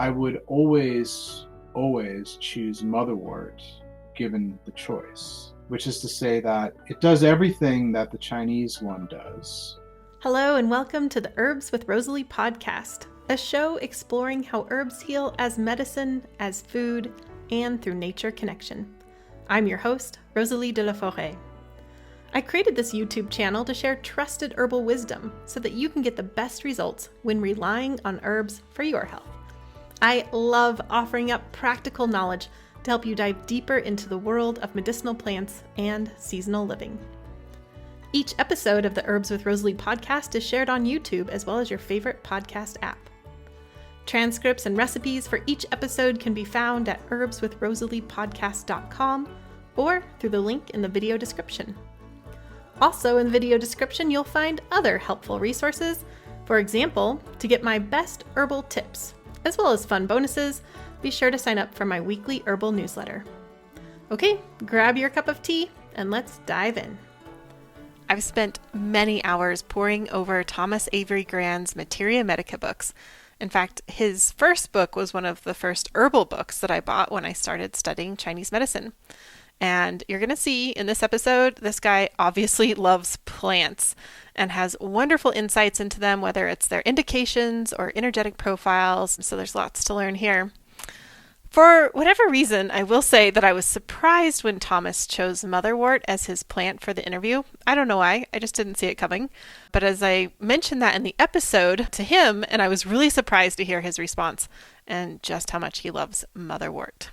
I would always choose Motherwort given the choice, which is to say that it does everything that the Chinese one does. Hello and welcome to the Herbs with Rosalee podcast, a show exploring how herbs heal as medicine, as food, and through nature connection. I'm your host, Rosalee de la Forêt. I created this YouTube channel to share trusted herbal wisdom so that you can get the best results when relying on herbs for your health. I love offering up practical knowledge to help you dive deeper into the world of medicinal plants and seasonal living. Each episode of the Herbs with Rosalee podcast is shared on YouTube as well as your favorite podcast app. Transcripts and recipes for each episode can be found at herbswithrosaleepodcast.com or through the link in the video description. Also in the video description, you'll find other helpful resources. For example, to get my best herbal tips, as well as fun bonuses, be sure to sign up for my weekly herbal newsletter. Okay, grab your cup of tea and let's dive in. I've spent many hours poring over Thomas Avery Garran's Materia Medica books. In fact, his first book was one of the first herbal books that I bought when I started studying Chinese medicine. And you're going to see in this episode, this guy obviously loves plants and has wonderful insights into them, whether it's their indications or energetic profiles. So there's lots to learn here. For whatever reason, I will say that I was surprised when Thomas chose Motherwort as his plant for the interview. I don't know why, I just didn't see it coming. But as I mentioned that in the episode to him, and I was really surprised to hear his response and just how much he loves Motherwort.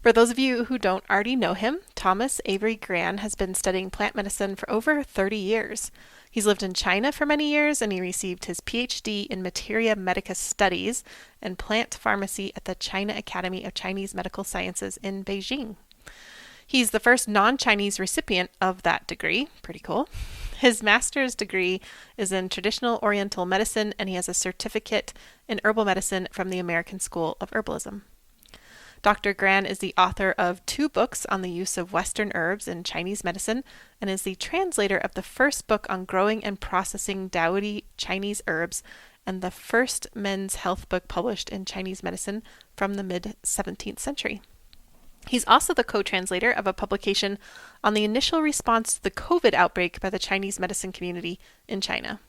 For those of you who don't already know him, Thomas Avery Garran has been studying plant medicine for over 30 years. He's lived in China for many years, and he received his PhD in Materia Medica Studies and Plant Pharmacy at the China Academy of Chinese Medical Sciences in Beijing. He's the first non-Chinese recipient of that degree. Pretty cool. His master's degree is in traditional Oriental medicine, and he has a certificate in herbal medicine from the American School of Herbalism. Dr. Garran is the author of 2 books on the use of Western herbs in Chinese medicine and is the translator of the first book on growing and processing Daoity Chinese herbs and the first men's health book published in Chinese medicine from the mid-17th century. He's also the co-translator of a publication on the initial response to the COVID outbreak by the Chinese medicine community in China.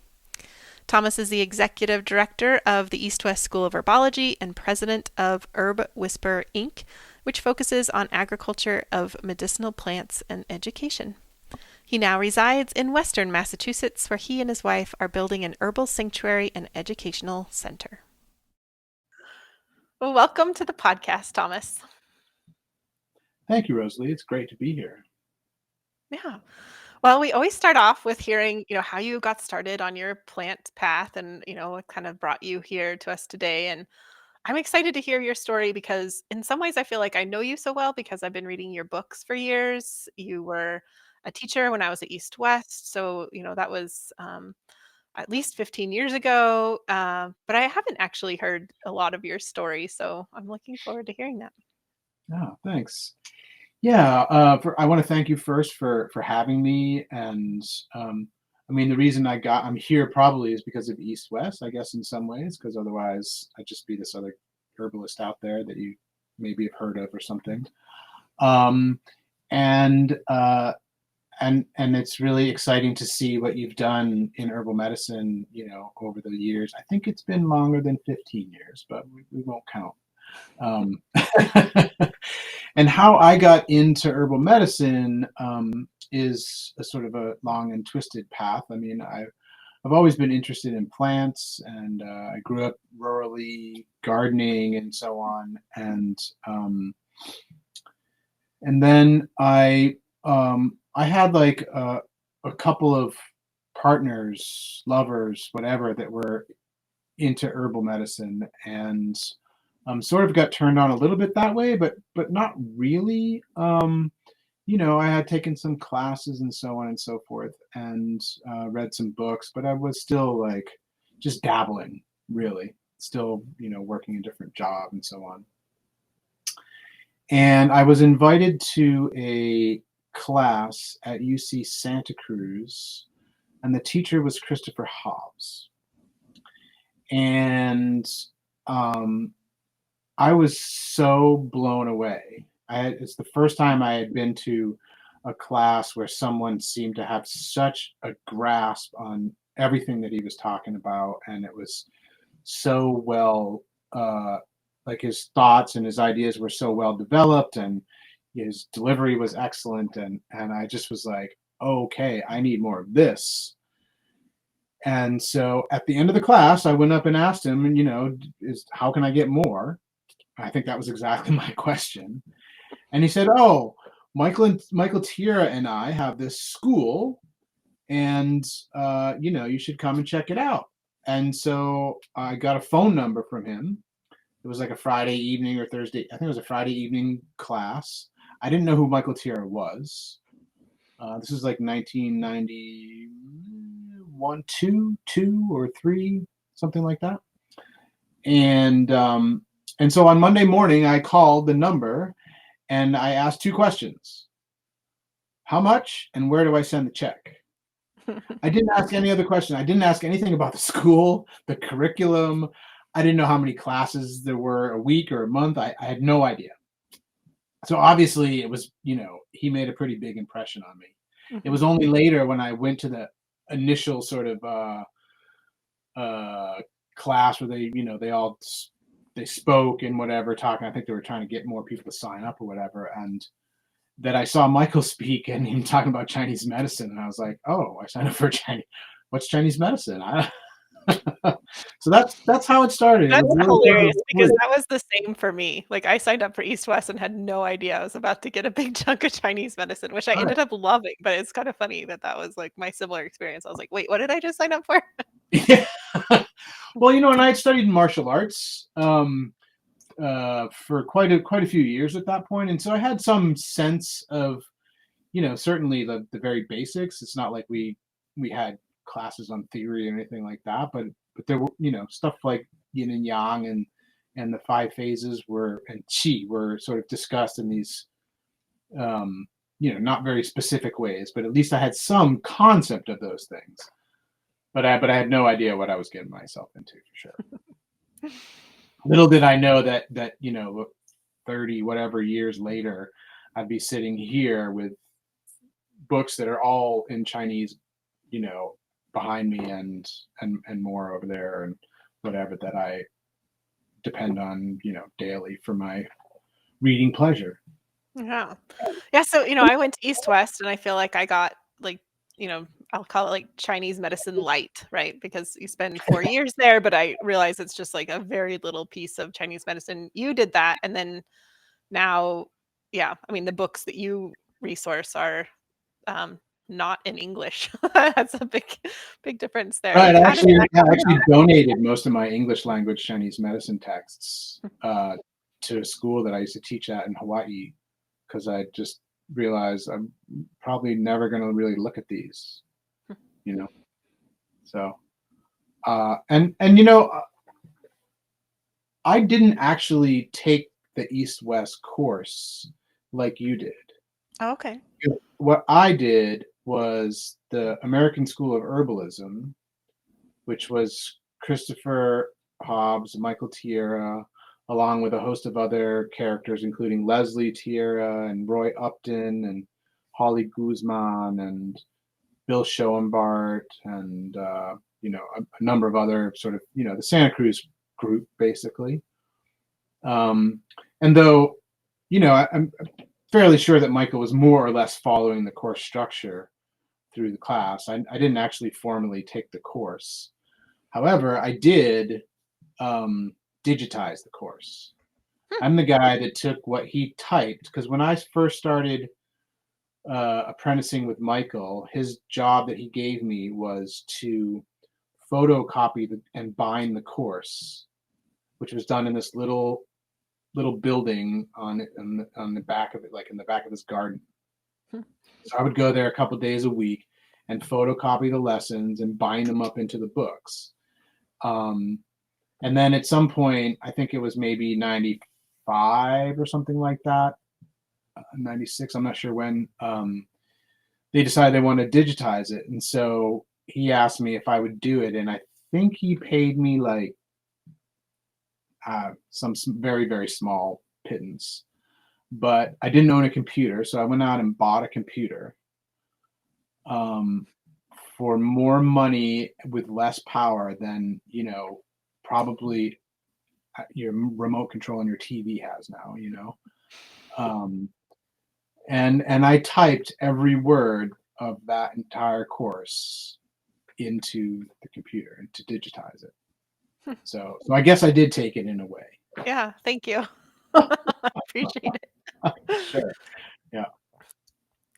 Thomas is the executive director of the East-West School of Herbology and president of Herb Whisper, Inc., which focuses on agriculture of medicinal plants and education. He now resides in Western Massachusetts, where he and his wife are building an herbal sanctuary and educational center. Well, welcome to the podcast, Thomas. Thank you, Rosalee. It's great to be here. Yeah. Well, we always start off with hearing, how you got started on your plant path and, what kind of brought you here to us today. And I'm excited to hear your story because in some ways I feel like I know you so well because I've been reading your books for years. You were a teacher when I was at East West. So, that was at least 15 years ago. But I haven't actually heard a lot of your story. So I'm looking forward to hearing that. Oh, thanks. Yeah, I want to thank you first for having me. And the reason I'm here probably is because of East West, I guess, in some ways, because otherwise I'd just be this other herbalist out there that you maybe have heard of or something. And it's really exciting to see what you've done in herbal medicine, over the years. I think it's been longer than 15 years, but we won't count. And how I got into herbal medicine is a sort of a long and twisted path. I've always been interested in plants, and I grew up rurally gardening and so on. And then I had like a couple of partners, lovers, whatever, that were into herbal medicine, and sort of got turned on a little bit that way, but not really. I had taken some classes and so on and so forth, and read some books, but I was still like just dabbling, really, still, working a different job and so on. And I was invited to a class at UC Santa Cruz, and the teacher was Christopher Hobbs. And I was so blown away. It's the first time I had been to a class where someone seemed to have such a grasp on everything that he was talking about, and it was so well, like his thoughts and his ideas were so well developed, and his delivery was excellent, and I just was like, okay, I need more of this. And so at the end of the class, I went up and asked him, and is how can I get more? I think that was exactly my question. And he said, "Oh, Michael Tierra and I have this school, and you should come and check it out." And so I got a phone number from him. It was like a Friday evening or Thursday. I think it was a Friday evening class. I didn't know who Michael Tierra was. This is like 1991, two or three, something like that. And so on Monday morning, I called the number and I asked two questions: how much, and where do I send the check? I didn't ask any other question. I didn't ask anything about the school, the curriculum. I didn't know how many classes there were a week or a month. I had no idea. So obviously it was, he made a pretty big impression on me. It was only later when I went to the initial sort of class where they spoke and whatever, talking. I think they were trying to get more people to sign up or whatever, and that I saw Michael speak and him talking about Chinese medicine, and I was like, oh, I signed up for Chinese. What's Chinese medicine? So that's how it started. That's It was really hilarious because that was the same for me. Like, I signed up for East West and had no idea I was about to get a big chunk of Chinese medicine, which I ended up loving, but it's kind of funny that that was, like, my similar experience. I was like, "Wait, what did I just sign up for?" Yeah. Well, and I had studied martial arts for quite a few years at that point, and so I had some sense of, certainly the very basics. It's not like we had classes on theory or anything like that, but there were, stuff like yin and yang and the five phases and qi were sort of discussed in these not very specific ways, but at least I had some concept of those things. But I had no idea what I was getting myself into, for sure. Little did I know that 30 whatever years later, I'd be sitting here with books that are all in Chinese, behind me and more over there and whatever, that I depend on, daily for my reading pleasure. Yeah. Yeah, so, I went to East West, and I feel like I got, like, I'll call it, like, Chinese medicine light, right? Because you spend 4 years there, but I realize it's just, like, a very little piece of Chinese medicine. You did that, and then now, yeah, I mean, the books that you resource are, not in English. That's a big difference there. Right. Like, how did that I come actually about? donated most of my English language Chinese medicine texts to a school that I used to teach at in Hawaii, because I just realized I'm probably never going to really look at these, So, I didn't actually take the East-West course like you did. Oh, okay. What I did was the American School of Herbalism, which was Christopher Hobbs, Michael Tierra, along with a host of other characters, including Leslie Tierra and Roy Upton and Holly Guzman and Bill Schoenbart and a number of other sort of the Santa Cruz group, basically. And though I'm fairly sure that Michael was more or less following the course structure through the class, I didn't actually formally take the course. However, I did digitize the course. I'm the guy that took what he typed, because when I first started apprenticing with Michael, his job that he gave me was to photocopy and bind the course, which was done in this little building on the back of it, like in the back of his garden. So I would go there a couple days a week and photocopy the lessons and bind them up into the books. And then at some point, I think it was maybe 95 or something like that, 96, I'm not sure when, they decided they wanted to digitize it. And so he asked me if I would do it. And I think he paid me like some very, very small pittance. But I didn't own a computer, so I went out and bought a computer for more money with less power than, probably your remote control on your TV has now, and I typed every word of that entire course into the computer and to digitize it. So I guess I did take it in a way. Yeah, thank you. Appreciate it. Sure. Yeah.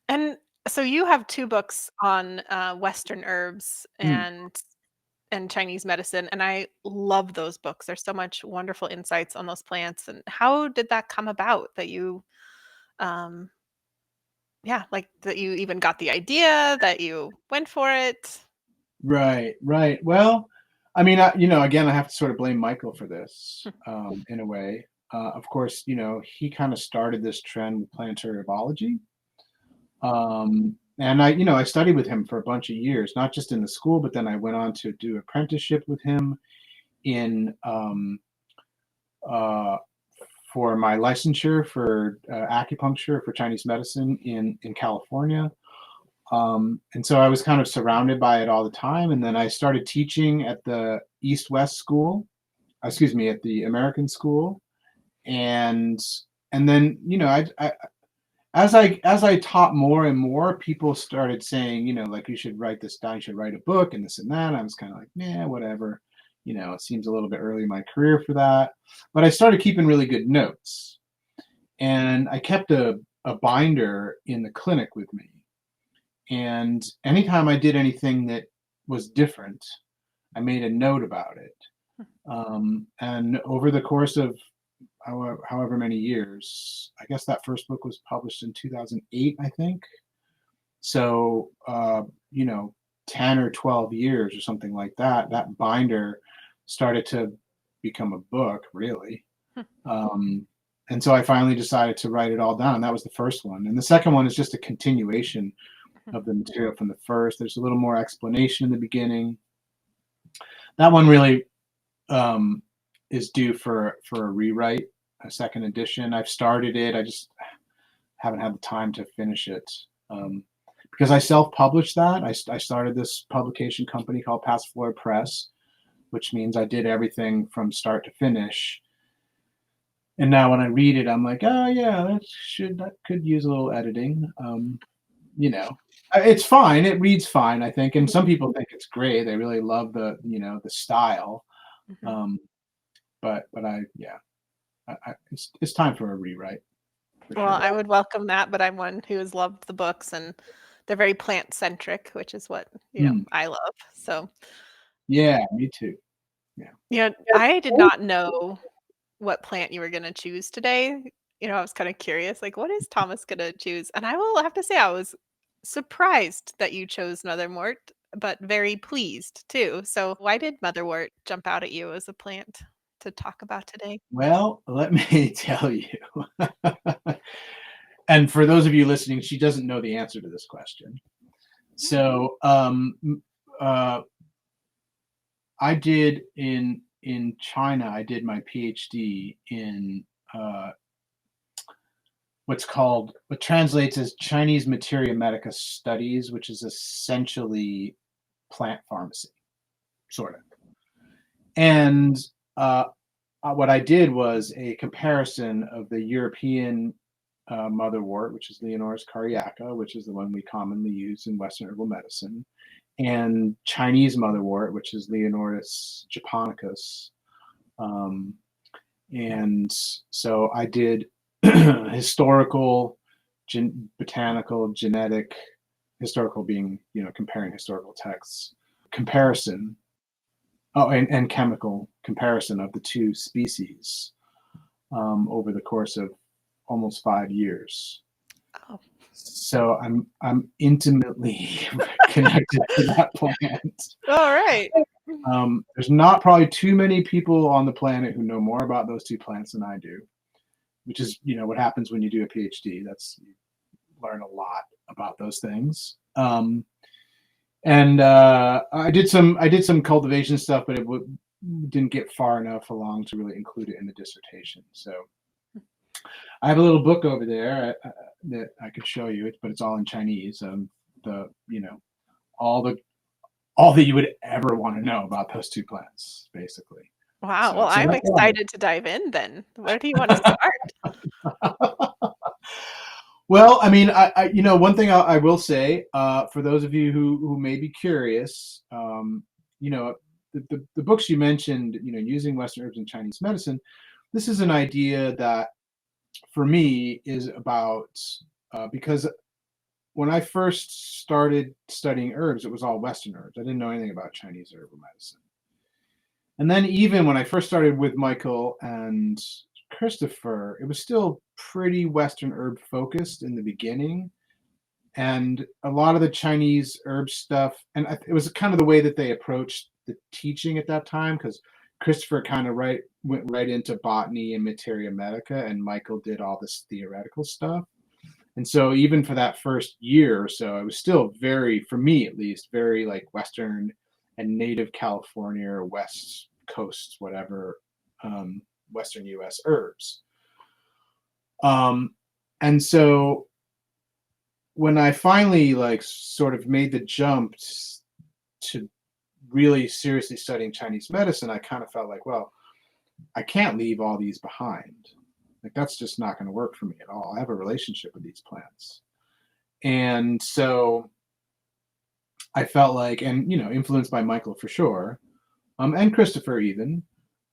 And so you have 2 books on, Western herbs Mm. and Chinese medicine, and I love those books. There's so much wonderful insights on those plants, and how did that come about that you, um yeah, like, that you even got the idea, that you went for it? Right, right. Well, I mean, again, I have to sort of blame Michael for this, in a way. Of course, he kind of started this trend with planetary herbology. And I studied with him for a bunch of years, not just in the school, but then I went on to do apprenticeship with him in uh, for my licensure for acupuncture for Chinese medicine in California. And so I was kind of surrounded by it all the time. And then I started teaching at the East-West school, excuse me, at the American school. And then, as I taught more and more, people started saying, like, you should write this down, you should write a book and this and that. And I was kind of like, yeah, whatever. It seems a little bit early in my career for that. But I started keeping really good notes. And I kept a binder in the clinic with me. And anytime I did anything that was different, I made a note about it. And over the course of however many years, I guess that first book was published in 2008, I think. So, 10 or 12 years or something like that, that binder started to become a book, really. And so I finally decided to write it all down. That was the first one. And the second one is just a continuation of the material from the first. There's a little more explanation in the beginning. That one really is due for a rewrite, a second edition. I've started it. I just haven't had the time to finish it because I self-published that. I started this publication company called Passiflora Press, which means I did everything from start to finish. And now when I read it, I'm like, oh yeah, that could use a little editing. It's fine. It reads fine, I think. And some people think it's great. They really love the style. But it's time for a rewrite. Well, I would welcome that, but I'm one who has loved the books, and they're very plant centric, which is what, I love. So yeah, me too. Yeah. I did not know what plant you were going to choose today. I was kind of curious, like, what is Thomas going to choose? And I will have to say, I was surprised that you chose Motherwort, but very pleased too. So, why did Motherwort jump out at you as a plant to talk about today? Well, let me tell you. And for those of you listening, she doesn't know the answer to this question. So, I did in China, I did my PhD in what translates as Chinese materia medica studies, which is essentially plant pharmacy, sort of. And what I did was a comparison of the European motherwort, which is Leonurus cardiaca, which is the one we commonly use in Western herbal medicine, and Chinese motherwort, which is Leonurus japonicus. And so I did historical, botanical, genetic, historical being, comparing historical texts, comparison, and chemical comparison of the two species over the course of almost 5 years. Oh. So I'm intimately connected to that plant. All right. There's not probably too many people on the planet who know more about those two plants than I do, which is what happens when you do a PhD. You learn a lot about those things. And I did some cultivation stuff, but didn't get far enough along to really include it in the dissertation. So I have a little book over there that I could show you, but it's all in Chinese. All that you would ever want to know about those two plants, basically. Wow. So, Well, so I'm that's one. excited to dive in then. Where do you want to start? Well, I mean, one thing I will say, for those of you who may be curious, the books you mentioned, using Western herbs in Chinese medicine, this is an idea that, for me, is about, because when I first started studying herbs, it was all Western herbs. I didn't know anything about Chinese herbal medicine. And then even when I first started with Michael and Christopher, it was still pretty Western herb focused in the beginning. And a lot of the Chinese herb stuff, and it was kind of the way that they approached the teaching at that time, because Christopher kind of went right into botany and materia medica, and Michael did all this theoretical stuff. And so even for that first year or so, it was still very, for me at least, very like Western and native California or West Coast, whatever, Western US herbs. And so when I finally like sort of made the jump to really seriously studying Chinese medicine, I kind of felt like, well, I can't leave all these behind. Like, that's just not going to work for me at all. I have a relationship with these plants. And so I felt like, and, influenced by Michael for sure, and Christopher even,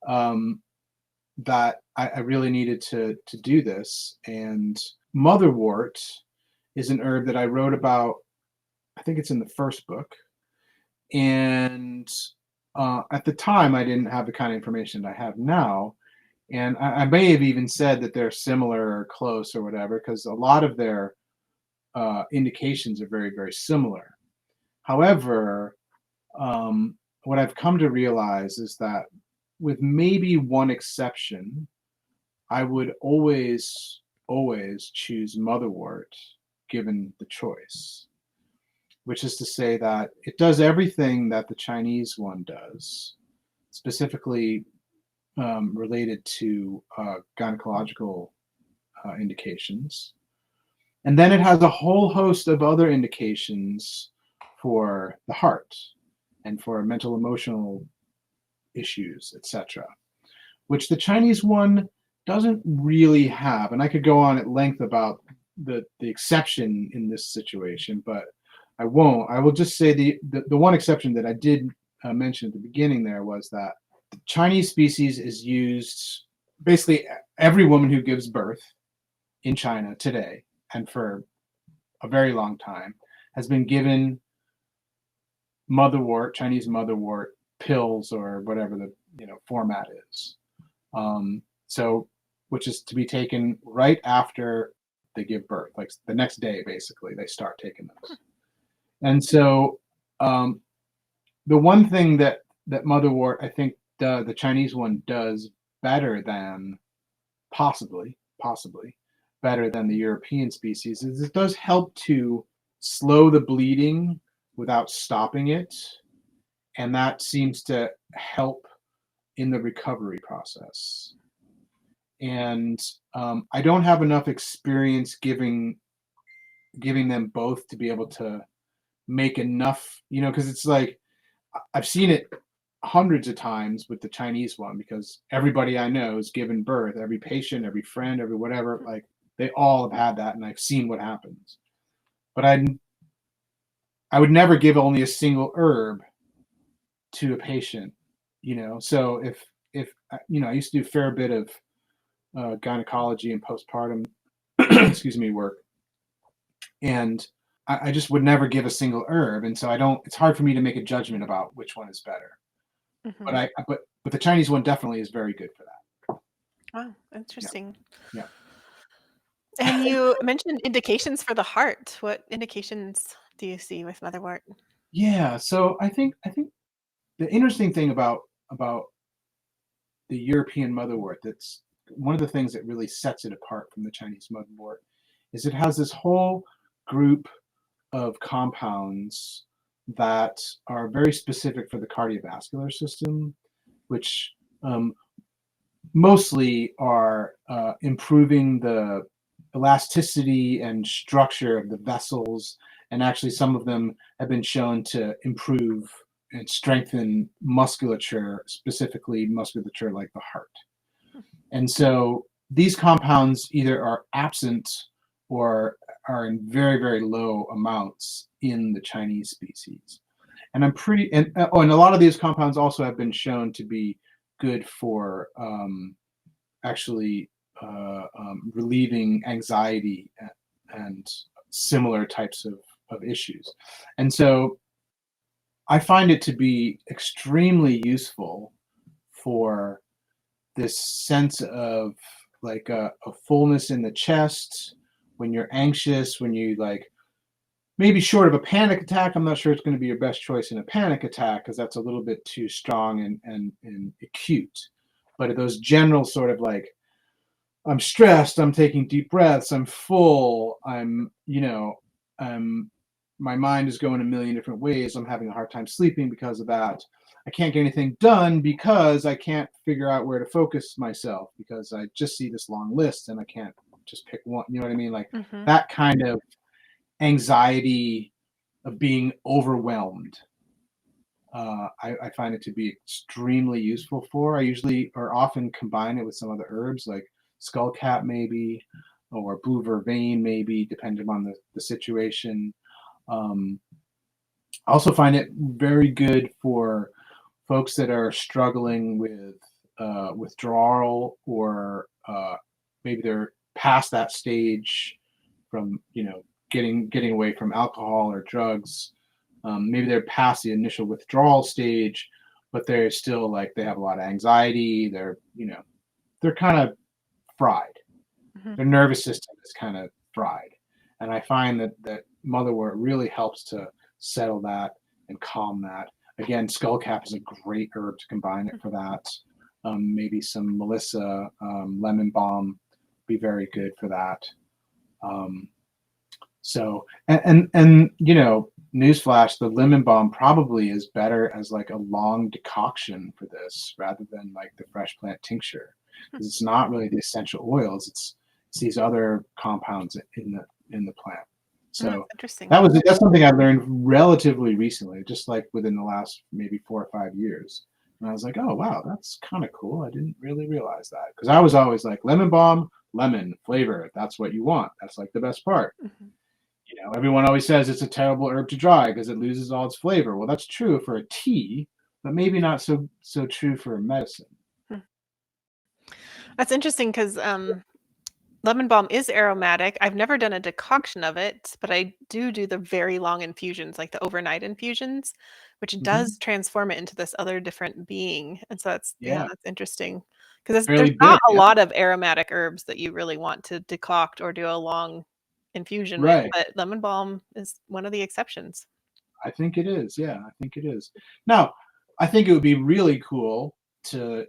that I really needed to do this. And Motherwort is an herb that I wrote about, I think it's in the first book. And at the time, I didn't have the kind of information I have now. And I may have even said that they're similar or close or whatever, because a lot of their indications are very, very similar. However, what I've come to realize is that, with maybe one exception, I would always choose Motherwort given the choice, which is to say that it does everything that the Chinese one does, specifically related to gynecological indications. And then it has a whole host of other indications for the heart and for mental emotional issues, etc., which the Chinese one doesn't really have. And I could go on at length about the exception in this situation, but I won't. I will just say the one exception that I did mention at the beginning there was that the Chinese species is used, basically every woman who gives birth in China today, and for a very long time, has been given Motherwort, Chinese Motherwort pills, or whatever the format is. So, which is to be taken right after they give birth, like the next day, basically, they start taking those. And so, the one thing that Motherwort, I think, the Chinese one does better than, possibly better than the European species, is it does help to slow the bleeding without stopping it. And that seems to help in the recovery process. And I don't have enough experience giving them both to be able to make enough, because it's like, I've seen it hundreds of times with the Chinese one, because everybody I know has given birth, every patient, every friend, every whatever, like they all have had that, and I've seen what happens. But I would never give only a single herb to a patient, So if I used to do a fair bit of gynecology and postpartum work, and I just would never give a single herb, and so it's hard for me to make a judgment about which one is better. Mm-hmm. But the Chinese one definitely is very good for that. Wow, interesting. Yeah. And you mentioned indications for the heart. What indications do you see with Motherwort? Yeah, so I think the interesting thing about the European Motherwort, that's one of the things that really sets it apart from the Chinese Motherwort, is it has this whole group of compounds that are very specific for the cardiovascular system. which mostly are improving the elasticity and structure of the vessels, and actually some of them have been shown to improve and strengthen musculature, specifically musculature like the heart. And so these compounds either are absent or are in very, very low amounts in the Chinese species. And and a lot of these compounds also have been shown to be good for actually relieving anxiety and similar types of issues. And so I find it to be extremely useful for this sense of like a fullness in the chest when you're anxious, when you like, maybe short of a panic attack. I'm not sure it's going to be your best choice in a panic attack because that's a little bit too strong and acute. But those general sort of like, I'm stressed, I'm taking deep breaths, I'm full, my mind is going a million different ways, I'm having a hard time sleeping because of that. I can't get anything done because I can't figure out where to focus myself because I just see this long list and I can't just pick one. You know what I mean? Like that kind of anxiety of being overwhelmed. I find it to be extremely useful for. I usually or often combine it with some other herbs like skullcap maybe, or blue vervain maybe, depending on the situation. I also find it very good for folks that are struggling with withdrawal, or maybe they're past that stage from getting away from alcohol or drugs. Maybe they're past the initial withdrawal stage, but they're still like they have a lot of anxiety. They're kind of fried. Their nervous system is kind of fried, and I find that Motherwort really helps to settle that and calm that. Again, skullcap is a great herb to combine it for that. Maybe some Melissa, lemon balm, be very good for that. So newsflash, the lemon balm probably is better as like a long decoction for this rather than like the fresh plant tincture, because it's not really the essential oils. It's these other compounds in the plant. So interesting. That's something I learned relatively recently, just like within the last maybe 4 or 5 years. And I was like, oh wow, that's kind of cool. I didn't really realize that, because I was always like lemon balm, lemon flavor. That's what you want. That's like the best part. Everyone always says it's a terrible herb to dry because it loses all its flavor. Well, that's true for a tea, but maybe not so true for a medicine. That's interesting because lemon balm is aromatic. I've never done a decoction of it, but I do the very long infusions, like the overnight infusions, which does transform it into this other different being. And so that's interesting, because there's not a lot of aromatic herbs that you really want to decoct or do a long infusion with, but lemon balm is one of the exceptions. I think it is. Yeah, I think it is. Now, I think it would be really cool to,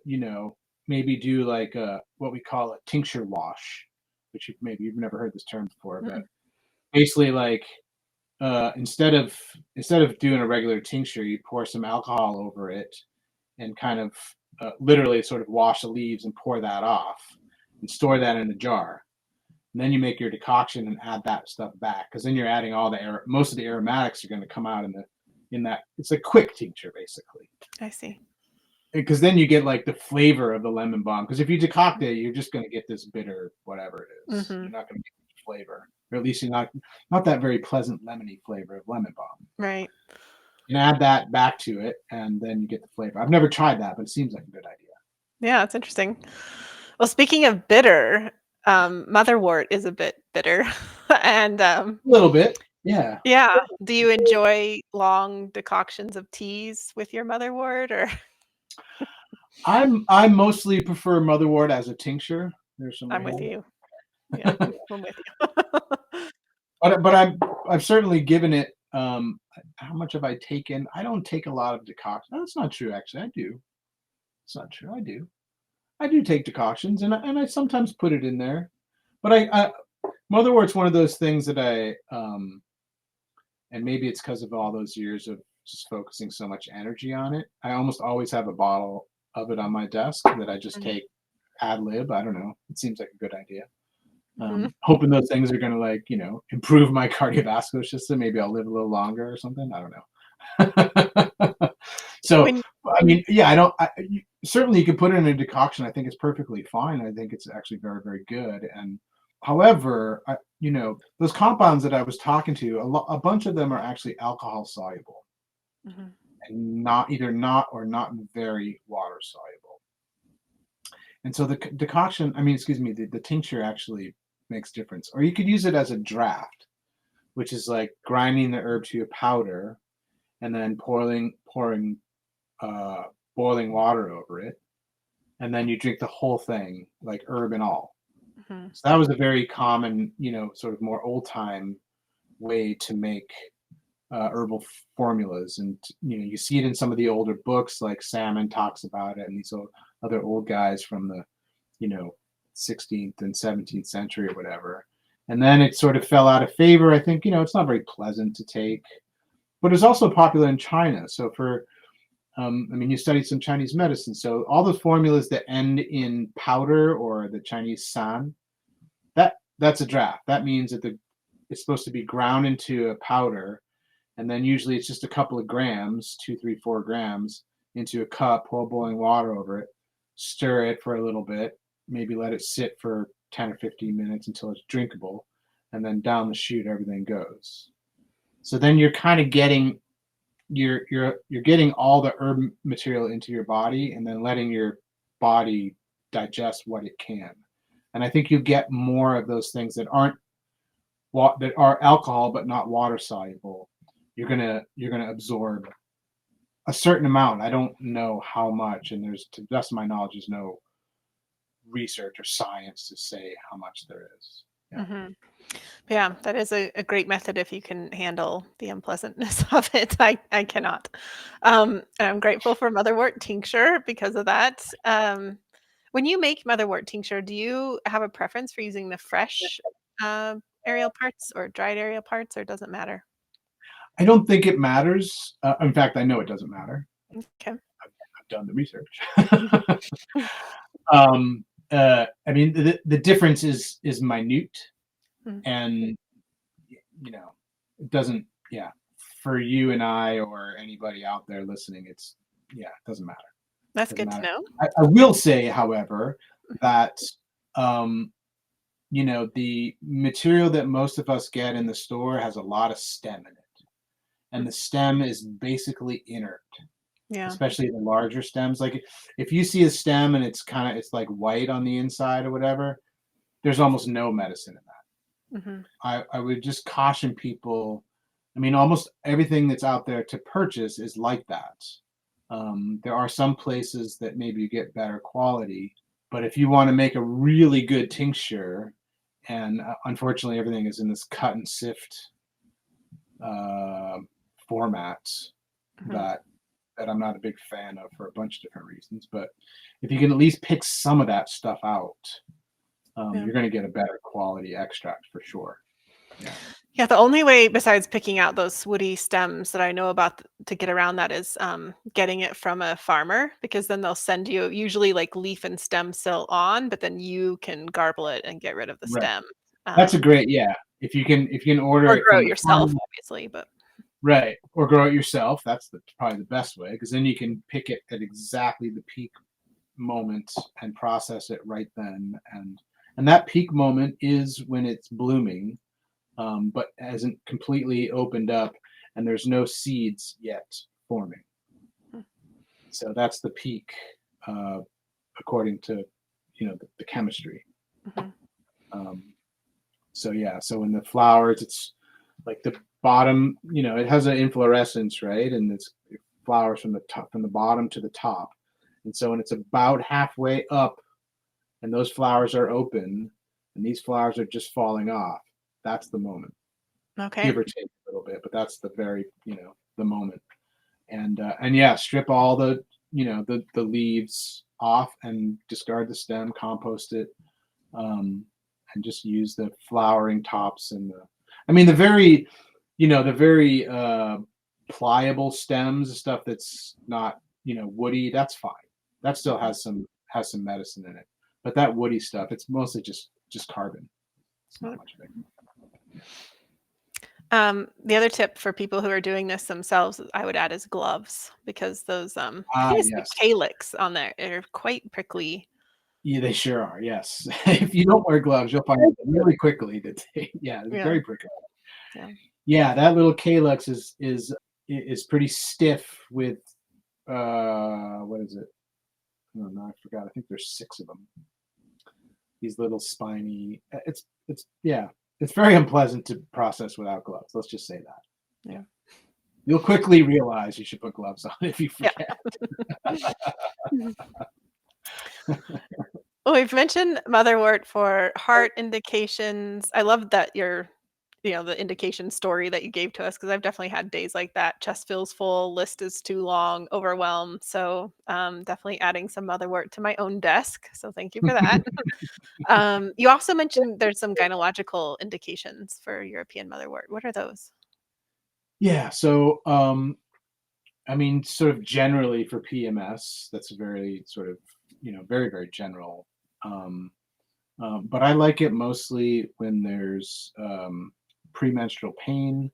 maybe do like what we call a tincture wash, which you've never heard this term before, but basically like instead of doing a regular tincture, you pour some alcohol over it and kind of literally sort of wash the leaves and pour that off and store that in a jar. And then you make your decoction and add that stuff back, because then you're adding all most of the aromatics are going to come out in that. It's a quick tincture basically. I see. Because then you get like the flavor of the lemon balm. Because if you decoct it, you're just going to get this bitter whatever it is. You're not going to get the flavor, or at least you're not that very pleasant lemony flavor of lemon balm. Right. You can add that back to it, and then you get the flavor. I've never tried that, but it seems like a good idea. Yeah, it's interesting. Well, speaking of bitter, Motherwort is a bit bitter, and a little bit. Yeah. Yeah. Do you enjoy long decoctions of teas with your Motherwort, or? I mostly prefer Motherwort as a tincture. I'm with you. Yeah, I'm with you. But I've certainly given it. How much have I taken? I don't take a lot of decoction. That's not true, actually. I do. It's not true. I do. I do take decoctions, and I sometimes put it in there. But Motherwort's one of those things that and maybe it's because of all those years of just focusing so much energy on it. I almost always have a bottle of it on my desk that I just take ad lib. I don't know. It seems like a good idea. Hoping those things are going to, like, improve my cardiovascular system. Maybe I'll live a little longer or something. I don't know. So, When I mean, yeah, certainly you can put it in a decoction. I think it's perfectly fine. I think it's actually very, very good. And however, those compounds that I was talking to, a bunch of them are actually alcohol soluble Mhm. and not very water soluble. And so the decoction, the tincture actually makes difference. Or you could use it as a draft, which is like grinding the herb to a powder and then pouring boiling water over it, and then you drink the whole thing, like herb and all. Mhm. So that was a very common, sort of more old time way to make herbal formulas, and you see it in some of the older books, like Salmon talks about it, and these other old guys from the 16th and 17th century or whatever. And then it sort of fell out of favor. I think it's not very pleasant to take, but it's also popular in China. So for you studied some Chinese medicine, so all those formulas that end in powder or the Chinese san, that's a draft. That means that it's supposed to be ground into a powder, and then usually it's just a couple of grams, 2, 3, 4 grams, into a cup, pour boiling water over it, stir it for a little bit, maybe let it sit for 10 or 15 minutes until it's drinkable, and then down the chute everything goes. So then you're kind of getting you're getting all the herb material into your body, and then letting your body digest what it can. And I think you get more of those things that are alcohol but not water soluble. You're gonna absorb a certain amount. I don't know how much, and there's, to the best of my knowledge, there's no research or science to say how much there is. Yeah. Mhm. Yeah, that is a great method if you can handle the unpleasantness of it. I cannot. And I'm grateful for Motherwort tincture because of that. When you make Motherwort tincture, do you have a preference for using the fresh aerial parts or dried aerial parts, or does it matter? I don't think it matters. In fact, I know it doesn't matter. Okay. I've done the research. Mhm. The difference is minute, Mhm. and it doesn't. Yeah, for you and I or anybody out there listening, it doesn't matter. That's Doesn't good to matter. know. I will say, however, that um, the material that most of us get in the store has a lot of stem in it, and the stem is basically inert, Yeah. especially the larger stems. Like if you see a stem and it's like white on the inside or whatever, there's almost no medicine in that. Mhm. I would just caution people. Almost everything that's out there to purchase is like that. There are some places that maybe you get better quality, but if you want to make a really good tincture, and unfortunately everything is in this cut and sift uh, format Mhm. that I'm not a big fan of for a bunch of different reasons. But if you can at least pick some of that stuff out, Yeah. you're going to get a better quality extract for sure. Yeah. Yeah, the only way besides picking out those woody stems that I know about to get around that is getting it from a farmer, because then they'll send you usually like leaf and stem still on, but then you can garble it and get rid of the Right. stem. That's a Um, great, yeah. If you can order or it grow from it the yourself, farmer, obviously, but right, or grow it yourself, that's probably the best way, because then you can pick it at exactly the peak moment and process it right then. And that peak moment is when it's blooming, but hasn't completely opened up, and there's no seeds yet forming. Hmm. So that's the peak, uh, according to the chemistry. Mhm. Um, so yeah, so in the flowers, it's like the bottom. It has an inflorescence, right? And it flowers from the top, from the bottom to the top. And so when it's about halfway up, and those flowers are open, and these flowers are just falling off, that's the moment. Okay. Give or take a little bit, but that's the very, the moment. And yeah, strip all the leaves off and discard the stem, compost it, and just use the flowering tops and the very pliable stems, the stuff that's not woody. That's fine. That still has some medicine in it. But that woody stuff, it's mostly just carbon. It's not much bigger. The other tip for people who are doing this themselves, I would add is gloves, because those I think it's the Yes. calyx on there are quite prickly. Yeah, they sure are. Yes. If you don't wear gloves, you'll find really quickly that it's Yeah. very prickly. Yeah. Yeah, that little calyx is pretty stiff with what is it? Oh no, I forgot. I think there's 6 of them. These little spiny. It's very unpleasant to process without gloves. Let's just say that. Yeah. You'll quickly realize you should put gloves on if you Yeah. forget. Well, we've mentioned Motherwort for heart indications. I love that the indication story that you gave to us, because I've definitely had days like that. Chest feels full, list is too long, overwhelmed. So definitely adding some Motherwort to my own desk. So thank you for that. You also mentioned there's some gynecological indications for European Motherwort. What are those? Yeah. So, I mean, sort of generally for PMS, that's a very sort of, very, very general. But I like it mostly when there's premenstrual pain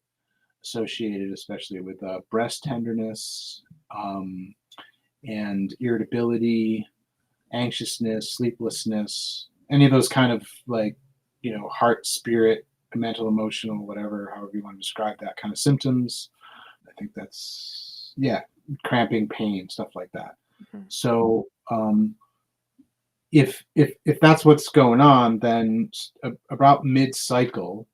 associated, especially with breast tenderness, and irritability, anxiousness, sleeplessness, any of those kind of like, heart, spirit, mental, emotional, whatever, however you want to describe that kind of symptoms. I think that's, cramping, pain, stuff like that. Mhm. So, if that's what's going on, then about mid-cycle,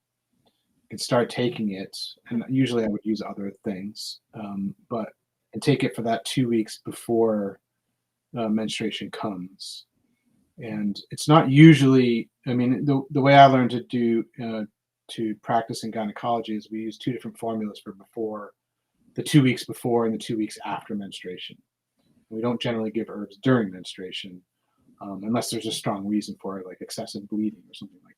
you can start taking it, and usually I would use other things, and take it for that 2 weeks before menstruation comes. And it's not usually, I mean, the way I learned to practice in gynecology is we use 2 different formulas for the 2 weeks before and the 2 weeks after menstruation. We don't generally give herbs during menstruation, unless there's a strong reason for it, like excessive bleeding or something like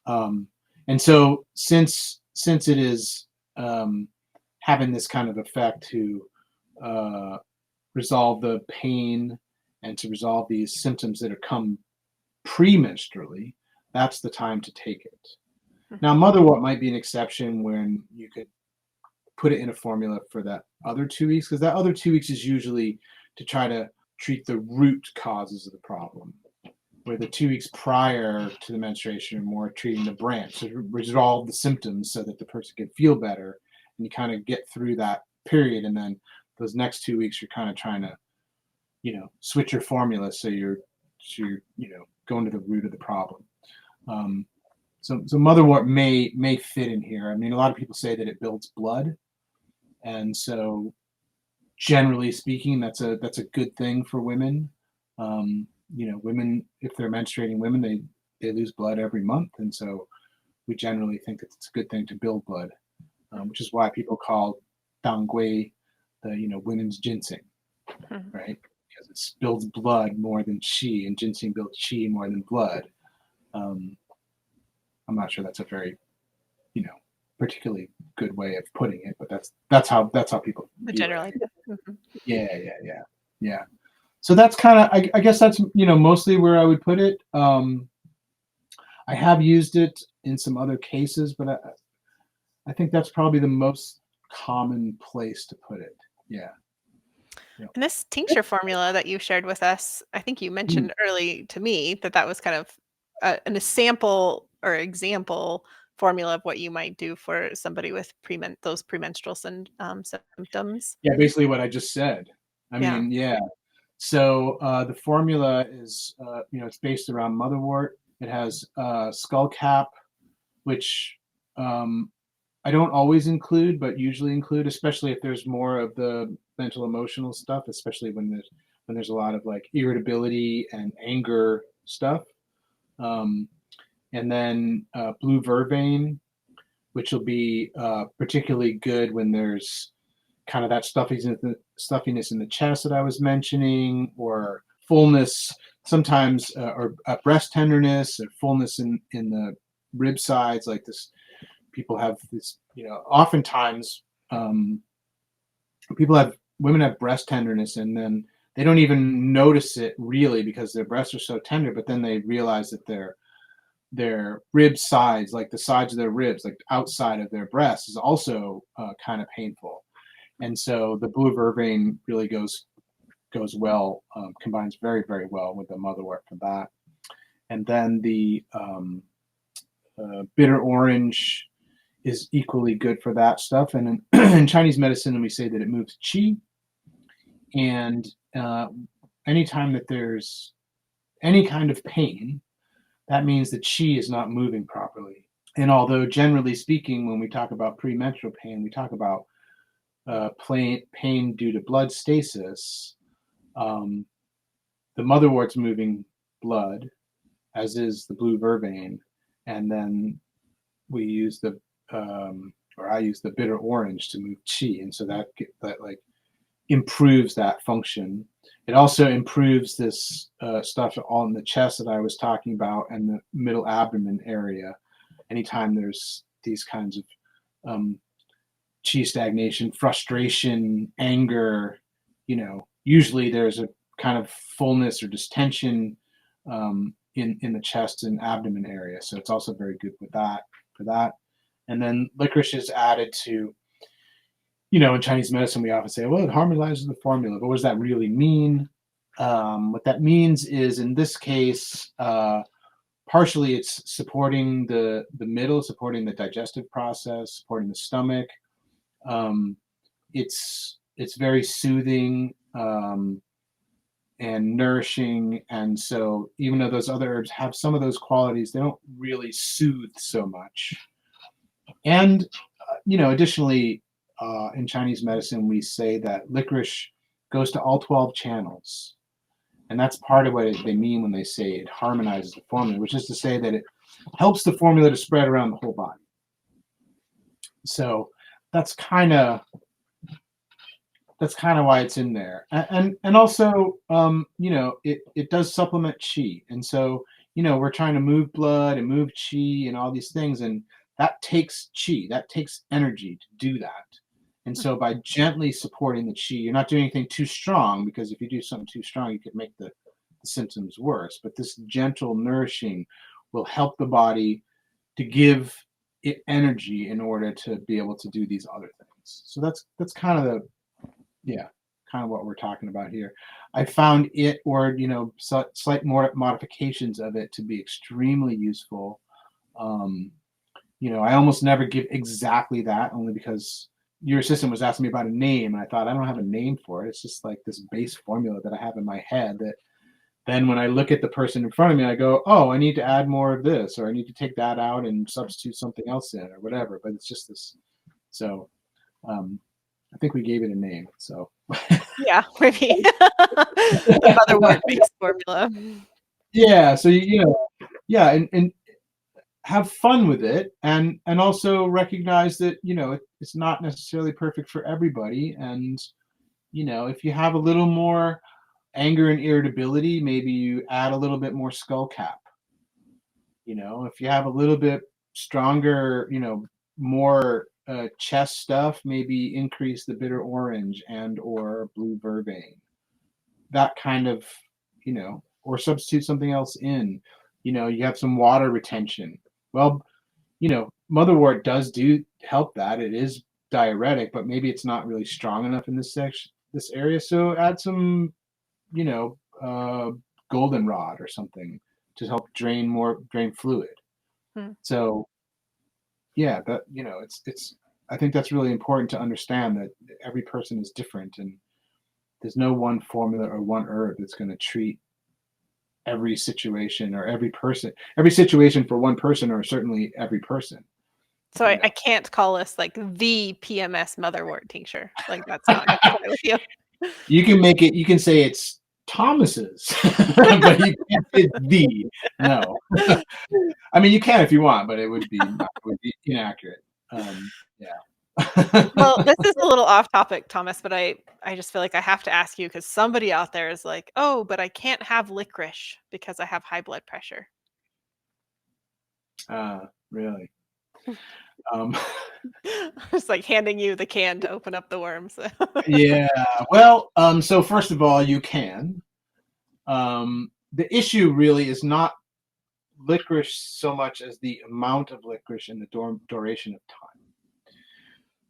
that. And so since it is having this kind of effect to resolve the pain and to resolve these symptoms that have come premenstrually, that's the time to take it. Now, Motherwort might be an exception when you could put it in a formula for that other 2 weeks, because that other 2 weeks is usually to try to treat the root causes of the problem, where the 2 weeks prior to the menstruation are more treating the branch, to resolve the symptoms so that the person can feel better, and you kind of get through that period, and then those next 2 weeks you're kind of trying to, switch your formula so you're going to the root of the problem. So Motherwort may fit in here. I mean, a lot of people say that it builds blood, and so generally speaking, that's a good thing for women. Women, if they're menstruating women, they lose blood every month, and so we generally think that it's a good thing to build blood, which is why people call Dangui the women's ginseng, right? Because it builds blood more than qi, and ginseng builds qi more than blood. I'm not sure that's a very, particularly good way of putting it, but that's how people The view general it. idea. Yeah. So that's kind of, I guess that's, mostly where I would put it. I have used it in some other cases, but I think that's probably the most common place to put it. Yeah. And this tincture formula that you shared with us, I think you mentioned early to me that was kind of a sample or example formula of what you might do for somebody with those premenstrual symptoms. Yeah, basically what I just said. I Yeah. mean, yeah. So the formula is, it's based around Motherwort. It has skullcap, which I don't always include, but usually include, especially if there's more of the mental emotional stuff, especially when there's a lot of like irritability and anger stuff. And then blue vervain, which will be particularly good when there's kind of that stuffiness in the chest that I was mentioning, or fullness sometimes, or breast tenderness, or fullness in the rib sides, like this. People have this, oftentimes women have breast tenderness, and then they don't even notice it really because their breasts are so tender, but then they realize that their rib sides, like the sides of their ribs, like outside of their breasts, is also kind of painful. And so the blue vervain really goes well, combines very, very well with the motherwort for that. And then the bitter orange is equally good for that stuff. And in Chinese medicine, we say that it moves qi. And anytime that there's any kind of pain, that means the qi is not moving properly. And although generally speaking, when we talk about premenstrual pain, we talk about pain due to blood stasis, the motherwort's moving blood, as is the blue vervain, and then we use I use the bitter orange to move qi, and so that like improves that function. It also improves this stuff on the chest that I was talking about and the middle abdomen area. Anytime there's these kinds of qi stagnation, frustration, anger, usually there's a kind of fullness or distension in the chest and abdomen area. So it's also very good with that for that. And then licorice is added to, in Chinese medicine, we often say, well, it harmonizes the formula. But what does that really mean? What that means is, in this case, partially it's supporting the middle, supporting the digestive process, supporting the stomach. It's very soothing and nourishing. And so even though those other herbs have some of those qualities, they don't really soothe so much. And, additionally, in Chinese medicine, we say that licorice goes to all 12 channels. And that's part of what they mean when they say it harmonizes the formula, which is to say that it helps the formula to spread around the whole body. So that's kind of why it's in there. And also, it does supplement qi. And so, we're trying to move blood and move qi and all these things. And that takes qi, that takes energy to do that. And so by gently supporting the qi, you're not doing anything too strong, because if you do something too strong, you could make the symptoms worse. But this gentle nourishing will help the body to give it energy in order to be able to do these other things. So that's kind of what we're talking about here. I found it, or slight more modifications of it, to be extremely useful. I almost never give exactly that, only because your assistant was asking me about a name, and I thought, I don't have a name for it. It's just like this base formula that I have in my head that then when I look at the person in front of me, I go, oh, I need to add more of this, or I need to take that out and substitute something else in, or whatever. But it's just this. So I think we gave it a name. So yeah, maybe the motherwort based formula. Yeah. So and have fun with it, and also recognize that it's not necessarily perfect for everybody. And if you have a little more anger and irritability, maybe you add a little bit more skull cap. If you have a little bit stronger, more chest stuff, maybe increase the bitter orange and or blue vervain. That kind of, or substitute something else in. You have some water retention. Well, motherwort does help that. It is diuretic, but maybe it's not really strong enough in this area. So add some, goldenrod or something to help drain fluid. So yeah, that it's I think that's really important to understand, that every person is different, and there's no one formula or one herb that's going to treat every situation or every situation for one person, or certainly every person. So I can't call this like the PMS motherwort tincture. Like that's not necessarily with you. You can make it. You can say it's Thomas's, but you can't say the. No, I mean you can if you want, but it would be inaccurate. Yeah. Well, this is a little off topic, Thomas, but I just feel like I have to ask you, because somebody out there is like, oh, but I can't have licorice because I have high blood pressure. Really? Just like handing you the can to open up the worms. Yeah. Well, so first of all, you can. The issue really is not licorice so much as the amount of licorice and the duration of time.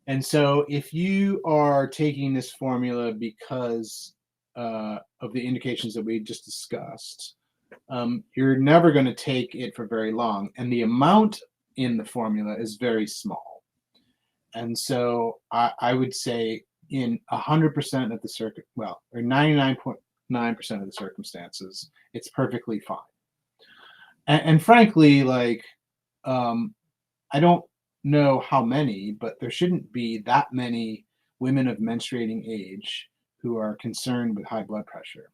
And so if you are taking this formula because of the indications that we just discussed, you're never going to take it for very long. And the amount in the formula is very small. And so I would say in 100% of the or 99.9% of the circumstances, it's perfectly fine. And frankly, like, I don't know how many, but there shouldn't be that many women of menstruating age who are concerned with high blood pressure.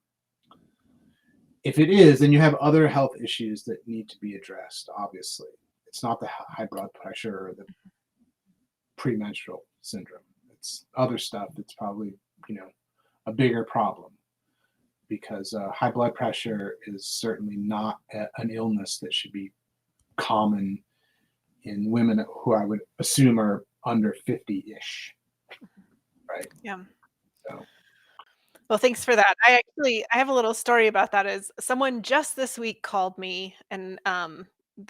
If it is, then you have other health issues that need to be addressed, obviously. It's not the high blood pressure or the premenstrual syndrome. It's other stuff that's probably, a bigger problem, because high blood pressure is certainly not an illness that should be common in women who I would assume are under 50-ish, right? Yeah. So. Well, thanks for that. I have a little story about that. Is someone just this week called me, and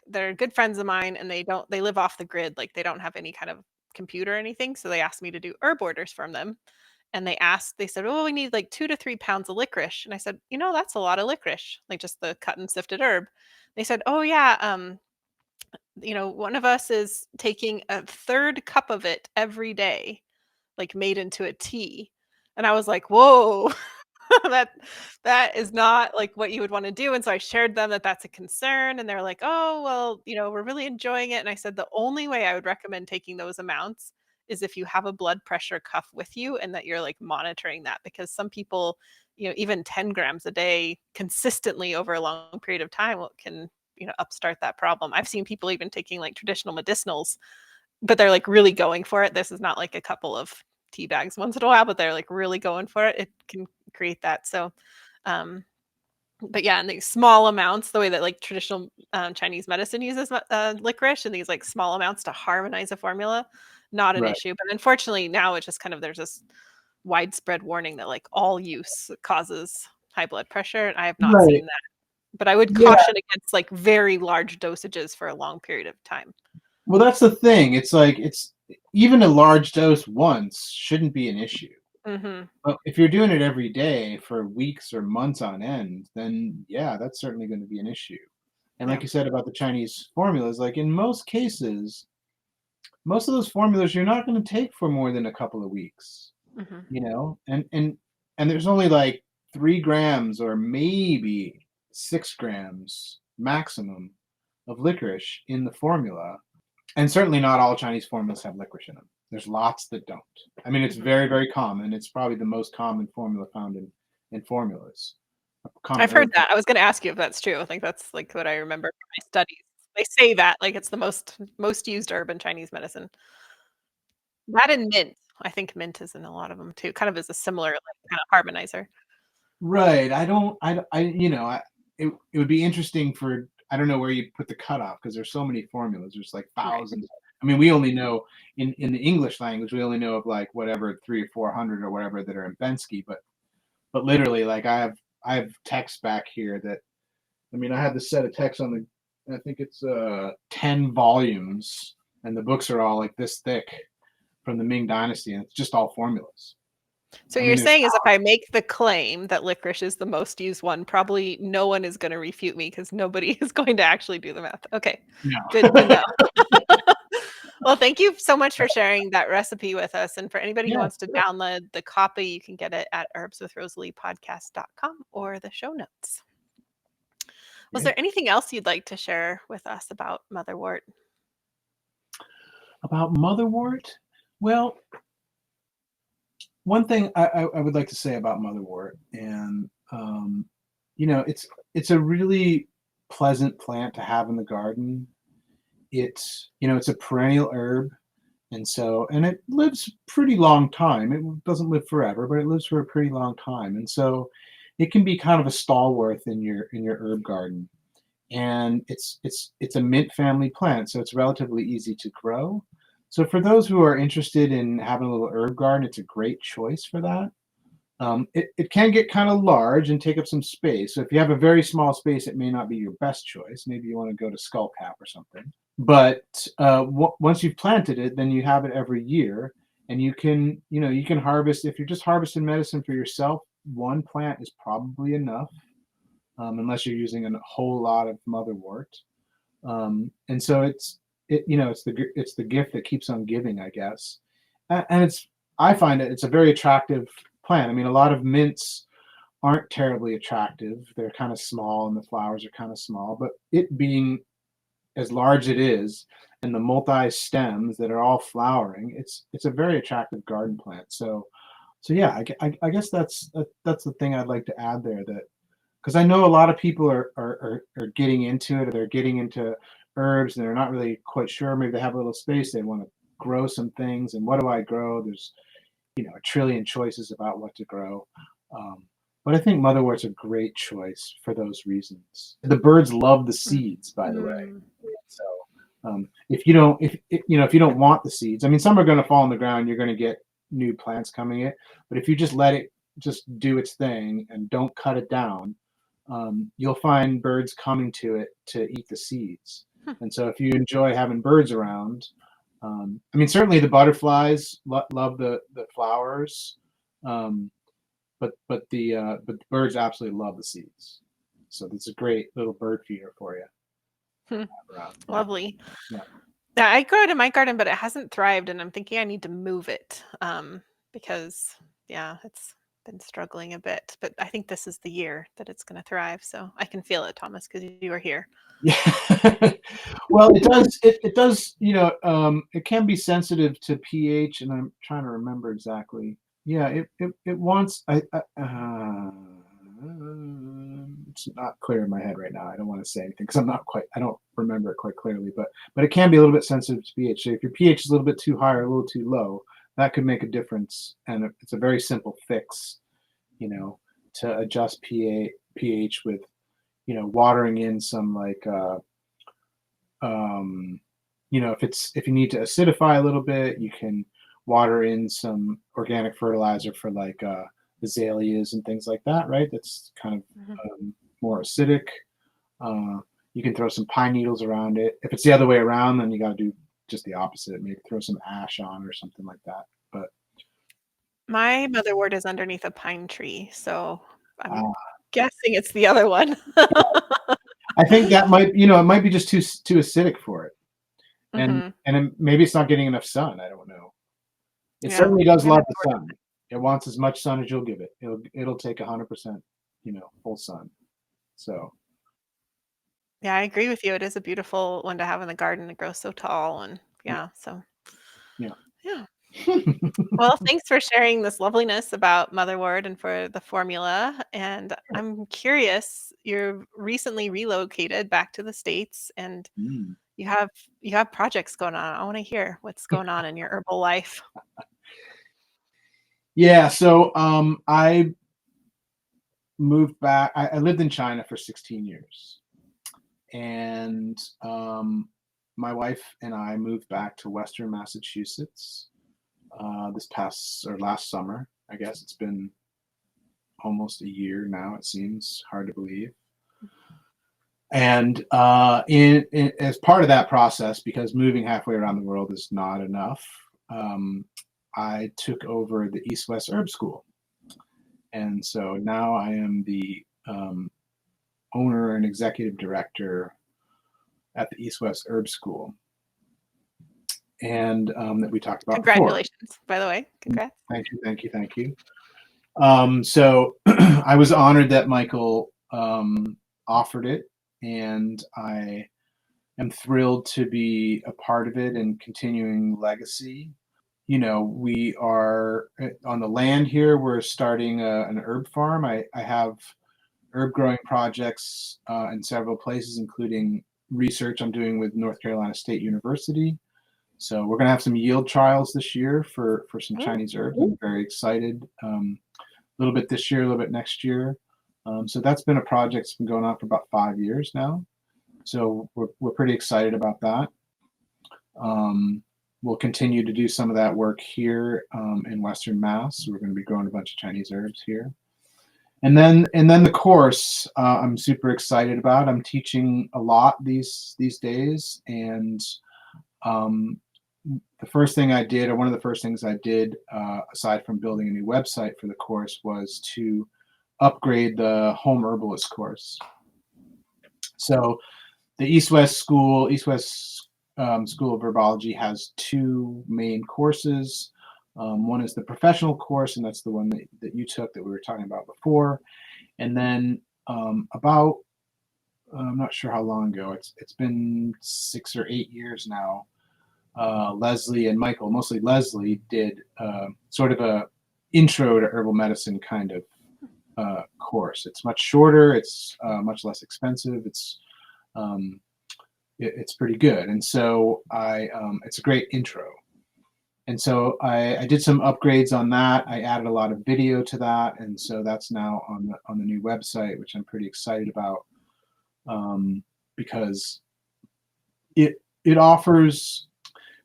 they're good friends of mine, and they live off the grid, like they don't have any kind of computer or anything. So they asked me to do herb orders from them. And they said, "Oh, we need like 2 to 3 pounds of licorice." And I said, "That's a lot of licorice, like just the cut and sifted herb." They said, "Oh yeah, one of us is taking a third cup of it every day, like made into a tea." And I was like, "Whoa." that that is not like what you would want to do. And so I shared them that that's a concern, and they're like, "Oh, well, we're really enjoying it." And I said the only way I would recommend taking those amounts is if you have a blood pressure cuff with you and that you're like monitoring that, because some people, even 10 grams a day consistently over a long period of time can upstart that problem. I've seen people even taking like traditional medicinals, but they're like really going for it. This is not like a couple of tea bags once in a while, but they're like really going for it. It can create that. So, but yeah, in these small amounts, the way that like traditional Chinese medicine uses licorice in these like small amounts to harmonize a formula, not an Right. issue. But unfortunately, now it's just kind of, there's this widespread warning that like all use causes high blood pressure. And I have not Right. seen that. But I would Yeah. caution against like very large dosages for a long period of time. Well, that's the thing. It's like, even a large dose once shouldn't be an issue. Mm-hmm. But if you're doing it every day for weeks or months on end, then yeah, that's certainly going to be an issue. And like Yeah. you said about the Chinese formulas, like in most cases, most of those formulas you're not going to take for more than a couple of weeks, Mm-hmm. and there's only like 3 grams or maybe 6 grams maximum of licorice in the formula. And certainly not all Chinese formulas have licorice in them. There's lots that don't. I mean, it's Mm-hmm. very, very common. It's probably the most common formula found in formulas. Common I've heard herb. that. I was going to ask you if that's true. I think that's like what I remember from my studies. They say that like it's the most used herb in Chinese medicine. That and mint. I think mint is in a lot of them too. Kind of as a similar like kind of harmonizer. Right. It would be interesting I don't know where you put the cutoff, because there's so many formulas. There's like Right. thousands. I mean, we only know in the English language, we only know of like whatever 300 or 400 or whatever that are in Bensky, but literally, like I have texts back here that, I mean, I have this set of texts I think it's 10 volumes, and the books are all like this thick from the Ming Dynasty, and it's just all formulas. So I you're mean, saying is if I make the claim that licorice is the most used one, probably no one is going to refute me because nobody is going to actually do the math. Okay, good to no. know. Well, thank you so much for sharing that recipe with us. And for anybody who Yeah, wants to download the copy, you can get it at herbswithrosaleepodcast.com or the show notes. Was great. there anything else you'd like to share with us about Motherwort? About Motherwort? Well, one thing I would like to say about Motherwort, and it's a really pleasant plant to have in the garden. It's a perennial herb, and it lives pretty long time. It doesn't live forever, but it lives for a pretty long time, and so it can be kind of a stalwart in your herb garden. And it's a mint family plant, so it's relatively easy to grow. So for those who are interested in having a little herb garden, it's a great choice for that. It can get kind of large and take up some space. So if you have a very small space, it may not be your best choice. Maybe you want to go to skullcap or something. But once you've planted it, then you have it every year, and you can harvest. If you're just harvesting medicine for yourself, one plant is probably enough, unless you're using a whole lot of motherwort. And so it's the gift that keeps on giving, I guess. And I find it's a very attractive plant. I mean, a lot of mints aren't terribly attractive. They're kind of small and the flowers are kind of small, but it being as large it is and the multi stems that are all flowering, it's a very attractive garden plant. So yeah, I guess that's the thing I'd like to add there, that because I know a lot of people are getting into it, or they're getting into herbs and they're not really quite sure. Maybe they have a little space, they want to grow some things, and what do I grow? There's a trillion choices about what to grow. But I think motherwort's a great choice for those reasons. The birds love the seeds, by the way. So if you don't want the seeds, I mean, some are going to fall on the ground. You're going to get new plants coming in. But if you just let it just do its thing and don't cut it down, you'll find birds coming to it to eat the seeds. And so if you enjoy having birds around, I mean, certainly the butterflies love the flowers, but the birds absolutely love the seeds. So it's a great little bird feeder for you. Lovely. Yeah. Yeah, I grow it in my garden, but it hasn't thrived, and I'm thinking I need to move it because it's been struggling a bit. But I think this is the year that it's going to thrive. So I can feel it, Thomas, because you are here. Yeah. Well, it does. It does. It can be sensitive to pH, and I'm trying to remember exactly. Yeah, it wants. It's not clear in my head right now. I don't want to say anything because I don't remember it quite clearly. But it can be a little bit sensitive to pH. So if your pH is a little bit too high or a little too low, that could make a difference. And it's a very simple fix, to adjust pH with, watering in some if you need to acidify a little bit, you can water in some organic fertilizer for azaleas and things like that, right? That's kind of more acidic. You can throw some pine needles around it. If it's the other way around, then you got to do just the opposite. Maybe throw some ash on or something like that. But my motherwort is underneath a pine tree, so I'm guessing it's the other one. I think that it might be just too acidic for it, and maybe it's not getting enough sun. I don't know. It certainly does love the sun. It wants as much sun as you'll give it. It'll take 100%, full sun. So. Yeah, I agree with you. It is a beautiful one to have in the garden. It grows so tall, and so. Yeah. Well, thanks for sharing this loveliness about motherwort and for the formula. And I'm curious, you're recently relocated back to the States, and you have projects going on. I want to hear what's going on in your herbal life. Yeah, so I moved back. I lived in China for 16 years. And my wife and I moved back to Western Massachusetts last summer. I guess it's been almost a year now. It seems hard to believe. And as part of that process, because moving halfway around the world is not enough, I took over the East West Herb School. And so now I am the owner and executive director at the East West Herb School, and that we talked about. Congratulations, before. By the way. Congrats. Thank you. So I was honored that Michael offered it, and I am thrilled to be a part of it and continuing legacy. We are on the land here. We're starting an herb farm. I have herb growing projects in several places, including research I'm doing with North Carolina State University. So we're going to have some yield trials this year for some Chinese herbs. I'm very excited. A little bit this year, a little bit next year. So that's been a project that's been going on for about 5 years now. So we're pretty excited about that. we'll continue to do some of that work here in Western Mass. We're going to be growing a bunch of Chinese herbs here. And then the course I'm super excited about. I'm teaching a lot these days, and the first thing I did, or one of the first things I did, aside from building a new website for the course, was to upgrade the home herbalist course. So the East-West School of Herbology has two main courses. One is the professional course, and that's the one that you took that we were talking about before. And then about, I'm not sure how long ago, it's been 6 or 8 years now, Leslie and Michael, mostly Leslie, did sort of a intro to herbal medicine kind of course. It's much shorter, it's much less expensive, it's pretty good. And so it's a great intro. And so I did some upgrades on that. I added a lot of video to that, and so that's now on the new website, which I'm pretty excited about, because it offers,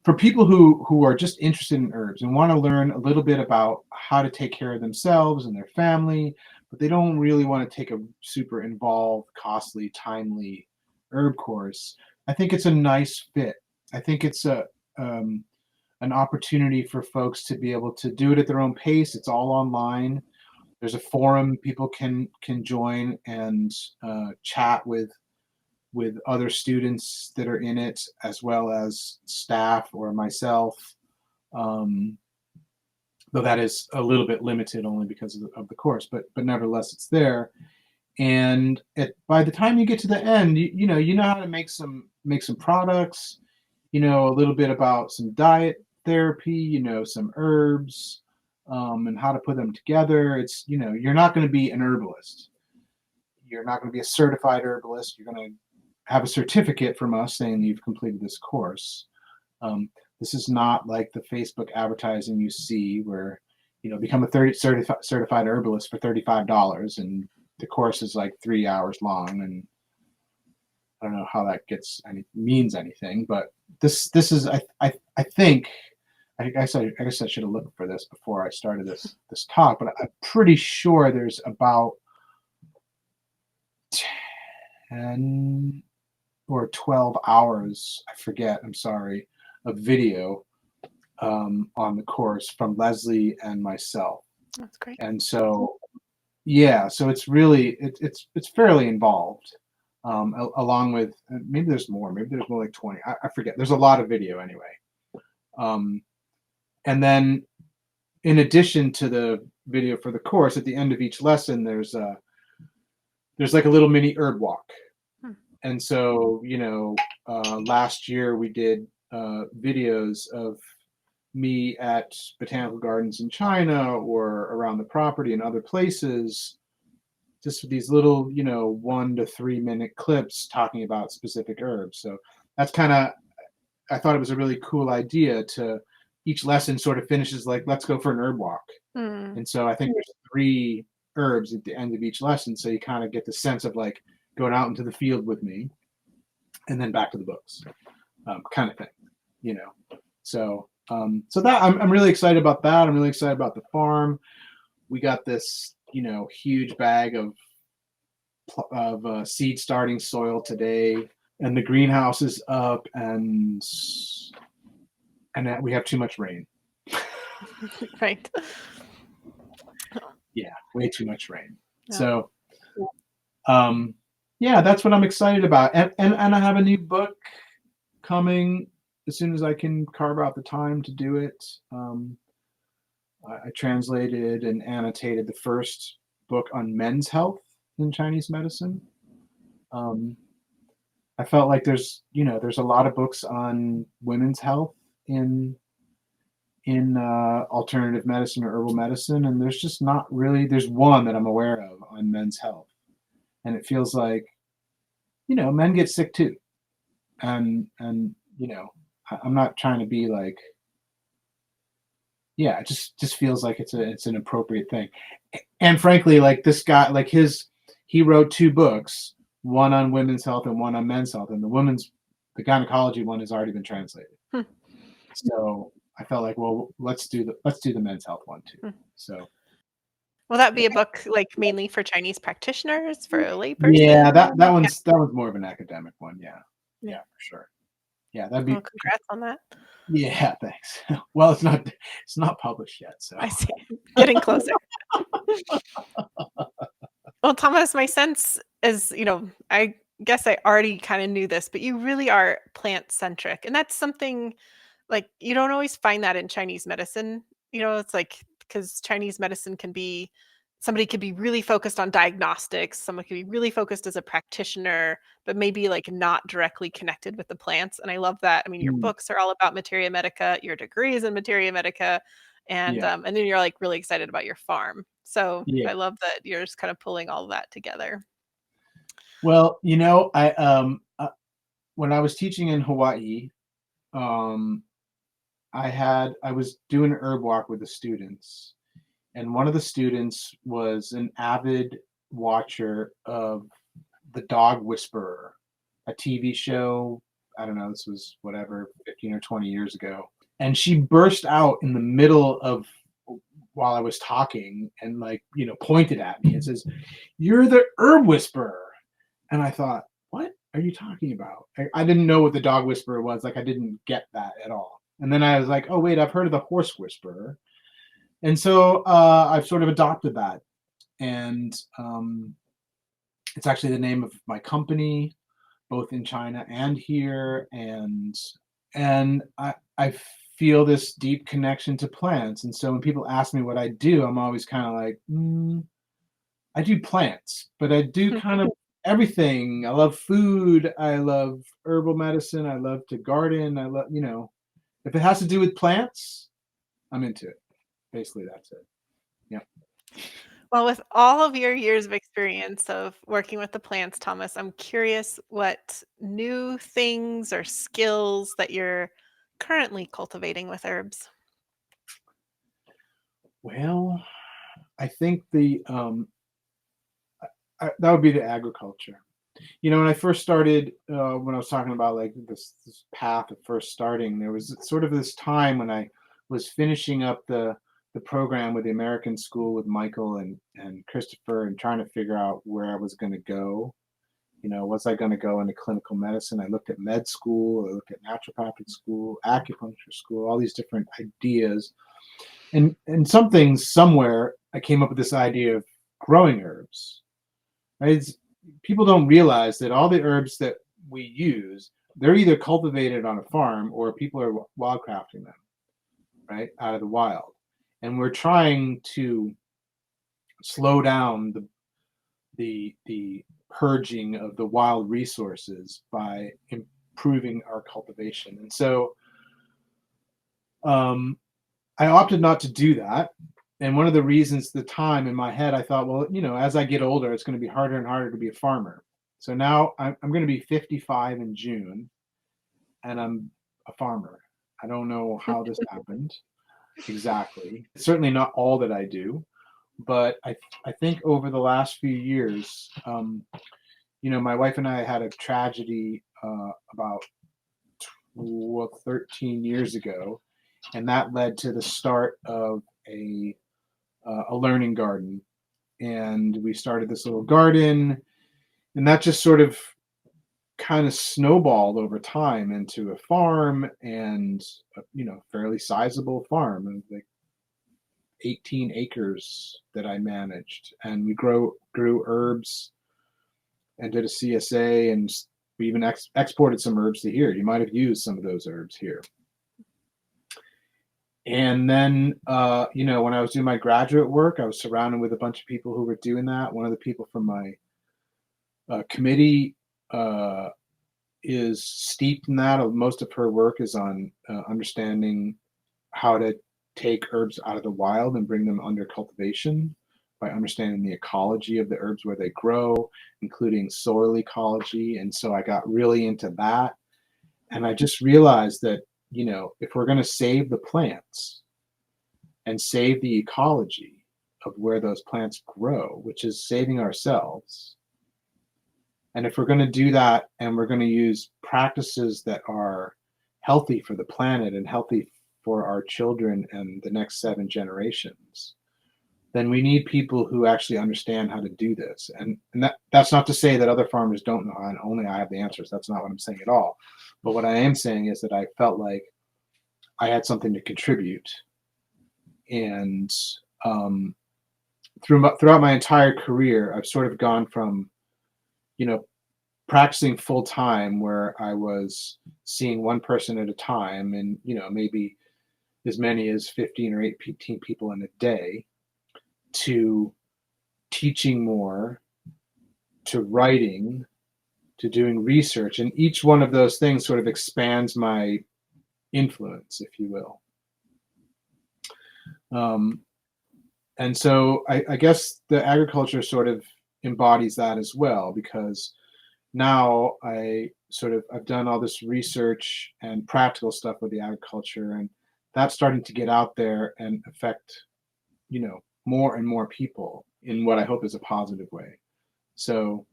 for people who are just interested in herbs and want to learn a little bit about how to take care of themselves and their family, but they don't really want to take a super involved, costly, timely herb course. I think it's a nice fit. I think it's an opportunity for folks to be able to do it at their own pace. It's all online. There's a forum people can join and chat with other students that are in it, as well as staff or myself. Though that is a little bit limited only because of the course, but nevertheless it's there. And by the time you get to the end, you know how to make some products, a little bit about some diet therapy, some herbs, and how to put them together. It's, you're not going to be an herbalist. You're not going to be a certified herbalist. You're going to have a certificate from us saying you've completed this course. This is not like the Facebook advertising you see where, become a certified herbalist for $35, and the course is like 3 hours long, and I don't know how that means anything, but this is I think I guess I should have looked for this before I started this talk, but I'm pretty sure there's about 10 or 12 hours, I forget, I'm sorry, of video on the course from Leslie and myself. That's great. And so, yeah, so it's really, it's fairly involved, along with, maybe there's more like 20, I forget. There's a lot of video anyway. And then in addition to the video for the course, at the end of each lesson, there's like a little mini herb walk. And so, last year we did videos of me at botanical gardens in China or around the property and other places, just with these little, 1 to 3 minute clips talking about specific herbs. So that's I thought it was a really cool idea to, each lesson sort of finishes like, let's go for an herb walk. And so I think there's 3 herbs at the end of each lesson. So you kind of get the sense of like going out into the field with me and then back to the books, kind of thing, So, so that I'm really excited about that. I'm really excited about the farm. We got this, huge bag of seed starting soil today, and the greenhouse is up, and that we have too much rain. Right. Yeah, way too much rain. Yeah. So, yeah, that's what I'm excited about. And I have a new book coming as soon as I can carve out the time to do it. I translated and annotated the first book on men's health in Chinese medicine. I felt like there's a lot of books on women's health in alternative medicine or herbal medicine, and there's just not really. There's one that I'm aware of on men's health, and it feels like men get sick too, and I'm not trying to be like, yeah, it just feels like it's an appropriate thing. And frankly, like this guy, like he wrote 2 books, one on women's health and one on men's health, and the gynecology one has already been translated. So I felt like, well, let's do the men's health one too. Hmm. So Will that be a book like mainly for Chinese practitioners, for a yeah, layperson? that Yeah. one's more of an academic one. Yeah, Yeah. for sure. Yeah, that'd Well, be congrats on that. yeah. Thanks. Well, it's not published yet, so I see. Getting closer. Well, Thomas, my sense is, I guess I already kind of knew this, but you really are plant centric. And that's something like you don't always find that in Chinese medicine. It's like because Chinese medicine can be somebody could be really focused on diagnostics, someone could be really focused as a practitioner, but maybe like not directly connected with the plants. And I love that. I mean, your mm, books are all about materia medica, your degree is in materia medica, yeah, and then you're like really excited about your farm. So yeah. I love that you're just kind of pulling all of that together. Well, when I was teaching in Hawaii, um, I was doing an herb walk with the students, and one of the students was an avid watcher of The Dog Whisperer, a TV show. I don't know, this was whatever, 15 or 20 years ago. And she burst out in the middle of while I was talking and pointed at me and says, "You're the herb whisperer." And I thought, what are you talking about? I didn't know what the dog whisperer was. Like, I didn't get that at all. And then I was like, oh, wait, I've heard of the horse whisperer. And so I've sort of adopted that. And it's actually the name of my company, both in China and here. And I feel this deep connection to plants. And so when people ask me what I do, I'm always kind of like, I do plants, but I do kind of everything. I love food. I love herbal medicine. I love to garden. I love, if it has to do with plants, I'm into it. Basically, that's it. Yeah. Well, with all of your years of experience of working with the plants, Thomas, I'm curious what new things or skills that you're currently cultivating with herbs. Well, I think that would be the agriculture. When I first started, when I was talking about like this path of first starting, there was sort of this time when I was finishing up the program with the American School with Michael and Christopher and trying to figure out where I was going to go. Was I going to go into clinical medicine? I looked at med school, I looked at naturopathic school, acupuncture school, all these different ideas. And somewhere I came up with this idea of growing herbs. Right? People don't realize that all the herbs that we use, they're either cultivated on a farm or people are wildcrafting them, right, out of the wild. And we're trying to slow down the purging of the wild resources by improving our cultivation. And so I opted not to do that. And one of the reasons, the time in my head, I thought, well, as I get older, it's going to be harder and harder to be a farmer. So now I'm going to be 55 in June, and I'm a farmer. I don't know how this happened exactly. It's certainly not all that I do, but I think over the last few years, my wife and I had a tragedy about 13 years ago, and that led to the start of a learning garden. And we started this little garden, and that just sort of kind of snowballed over time into a farm, and fairly sizable farm of like 18 acres that I managed. And we grew herbs and did a CSA, and we even exported some herbs to here. You might have used some of those herbs here. And then, when I was doing my graduate work, I was surrounded with a bunch of people who were doing that. One of the people from my committee is steeped in that. Most of her work is on understanding how to take herbs out of the wild and bring them under cultivation by understanding the ecology of the herbs where they grow, including soil ecology. And so I got really into that. And I just realized that, if we're going to save the plants and save the ecology of where those plants grow, which is saving ourselves, and if we're going to do that and we're going to use practices that are healthy for the planet and healthy for our children and the next 7 generations, then we need people who actually understand how to do this. And that's not to say that other farmers don't know, and only I have the answers. That's not what I'm saying at all. But what I am saying is that I felt like I had something to contribute. And throughout my entire career, I've sort of gone from, practicing full time, where I was seeing one person at a time, and maybe as many as 15 or 18 people in a day, to teaching more, to writing, to doing research. And each one of those things sort of expands my influence, if you will. And so I guess the agriculture sort of embodies that as well, because now I've done all this research and practical stuff with the agriculture, and that's starting to get out there and affect, more and more people in what I hope is a positive way. So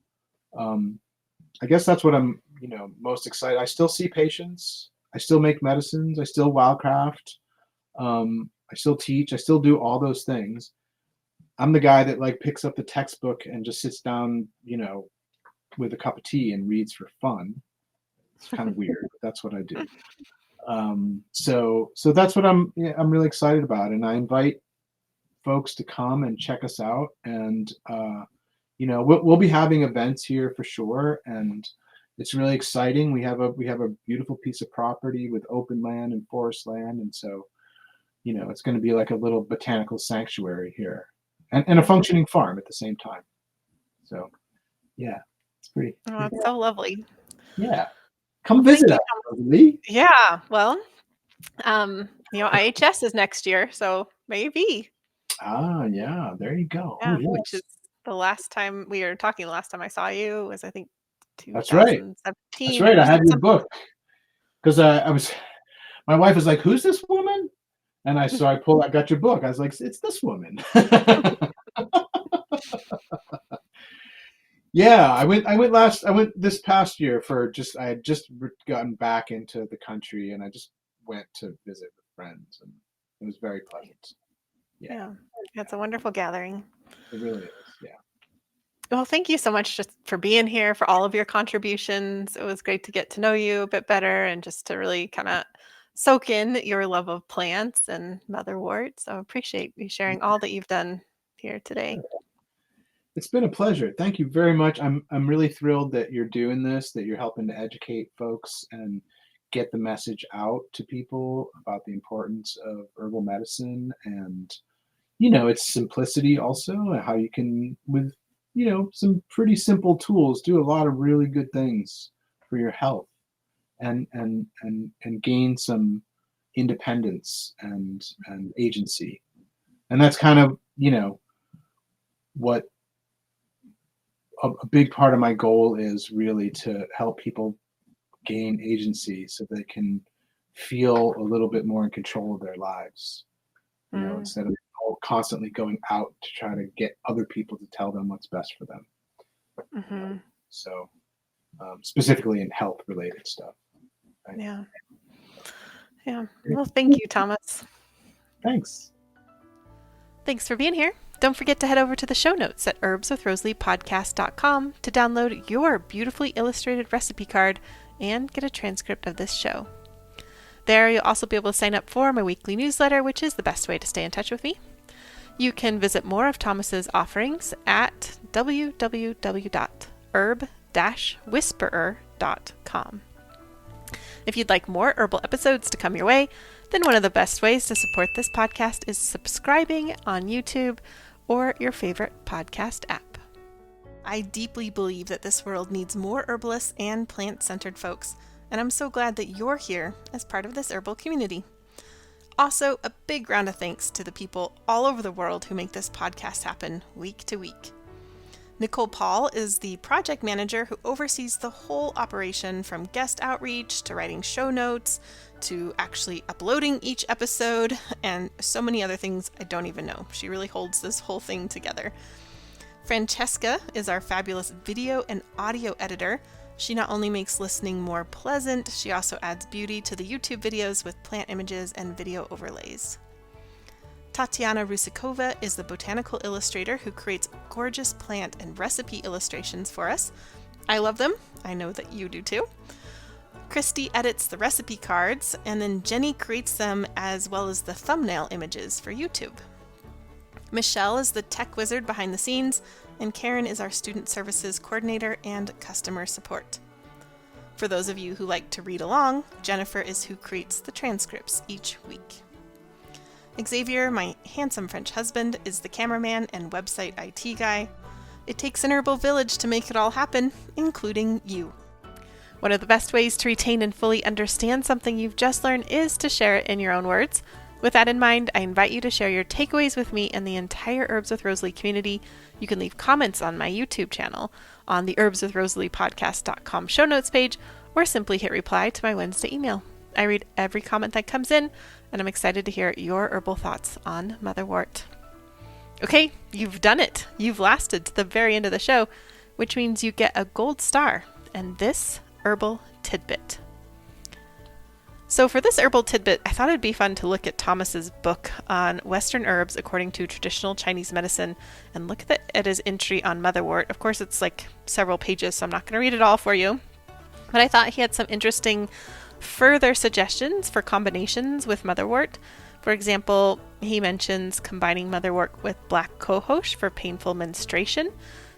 I guess that's what I'm, most excited. I still see patients. I still make medicines. I still wildcraft. I still teach. I still do all those things. I'm the guy that picks up the textbook and just sits down, with a cup of tea and reads for fun. It's kind of weird, but that's what I do. So that's what I'm really excited about. And I invite folks to come and check us out. And, we'll be having events here for sure. And it's really exciting. We have a beautiful piece of property with open land and forest land. And so, it's going to be like a little botanical sanctuary here, and a functioning farm at the same time. So, yeah, it's pretty. Oh, it's so lovely. Yeah, come visit us, Rosalee. Yeah, well, IHS is next year, so maybe. Ah, yeah, there you go. Yeah, Oh, yes. which is the last time we were talking. The last time I saw you was, I think, That's right. 2017. That's right. I had your book because my wife was like, "Who's this woman?" And I got your book. I was like, "It's this woman." Yeah, I went this past year I had just gotten back into the country, and I just went to visit with friends, and it was very pleasant. Yeah, it's a wonderful gathering. It really is. Yeah. Well, thank you so much just for being here, for all of your contributions. It was great to get to know you a bit better and just to really kind of soak in your love of plants and Motherwort. So I appreciate you sharing all that you've done here today. It's been a pleasure. Thank you very much. I'm really thrilled that you're doing this, that you're helping to educate folks and get the message out to people about the importance of herbal medicine and, its simplicity also, and how you can, with, some pretty simple tools, do a lot of really good things for your health and gain some independence and agency. And that's kind of, what a big part of my goal is, really to help people gain agency so they can feel a little bit more in control of their lives, instead of constantly going out to try to get other people to tell them what's best for them. Mm-hmm. So specifically in health related stuff. Right? Yeah. Well, thank you, Thomas. Thanks for being here. Don't forget to head over to the show notes at herbswithrosaleepodcast.com to download your beautifully illustrated recipe card and get a transcript of this show. There, you'll also be able to sign up for my weekly newsletter, which is the best way to stay in touch with me. You can visit more of Thomas's offerings at www.herb-whisperer.com. If you'd like more herbal episodes to come your way, then one of the best ways to support this podcast is subscribing on YouTube or your favorite podcast app. I deeply believe that this world needs more herbalists and plant-centered folks, and I'm so glad that you're here as part of this herbal community. Also, a big round of thanks to the people all over the world who make this podcast happen week to week. Nicole Paul is the project manager who oversees the whole operation, from guest outreach to writing show notes to actually uploading each episode and so many other things I don't even know. She really holds this whole thing together. Francesca is our fabulous video and audio editor She not only makes listening more pleasant, she also adds beauty to the YouTube videos with plant images and video overlays. Tatiana Rusikova is the botanical illustrator who creates gorgeous plant and recipe illustrations for us. I love them. I know that you do too. Christy edits the recipe cards, and then Jenny creates them as well as the thumbnail images for YouTube. Michelle is the tech wizard behind the scenes, and Karen is our student services coordinator and customer support. For those of you who like to read along, Jennifer is who creates the transcripts each week. Xavier, my handsome French husband, is the cameraman and website IT guy. It takes an herbal village to make it all happen, including you. One of the best ways to retain and fully understand something you've just learned is to share it in your own words. With that in mind, I invite you to share your takeaways with me and the entire Herbs with Rosalee community. You can leave comments on my YouTube channel, on the herbswithrosalee.podcast.com show notes page, or simply hit reply to my Wednesday email. I read every comment that comes in, and I'm excited to hear your herbal thoughts on Motherwort. Okay, you've done it. You've lasted to the very end of the show, which means you get a gold star and this herbal tidbit. So for this herbal tidbit, I thought it'd be fun to look at Thomas's book on Western herbs according to traditional Chinese medicine and look at his entry on Motherwort. Of course, it's like several pages, so I'm not going to read it all for you. But I thought he had some interesting further suggestions for combinations with Motherwort. For example, he mentions combining Motherwort with black cohosh for painful menstruation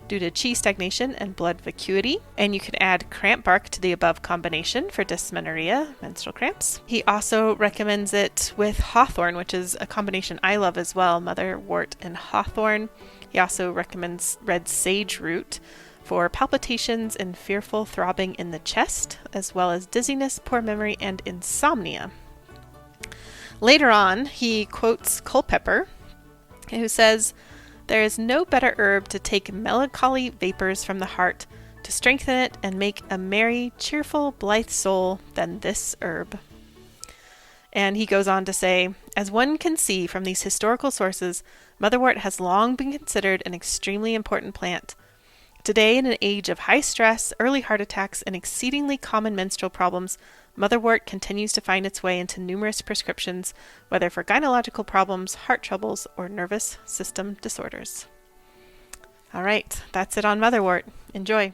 due to qi stagnation and blood vacuity. And you can add cramp bark to the above combination for dysmenorrhea, menstrual cramps. He also recommends it with hawthorn, which is a combination I love as well, Motherwort and hawthorn. He also recommends red sage root for palpitations and fearful throbbing in the chest, as well as dizziness, poor memory, and insomnia. Later on, he quotes Culpepper, who says, "There is no better herb to take melancholy vapors from the heart, to strengthen it and make a merry, cheerful, blithe soul than this herb." And he goes on to say, "As one can see from these historical sources, Motherwort has long been considered an extremely important plant. Today, in an age of high stress, early heart attacks, and exceedingly common menstrual problems, Motherwort continues to find its way into numerous prescriptions, whether for gynecological problems, heart troubles, or nervous system disorders." All right, that's it on Motherwort. Enjoy.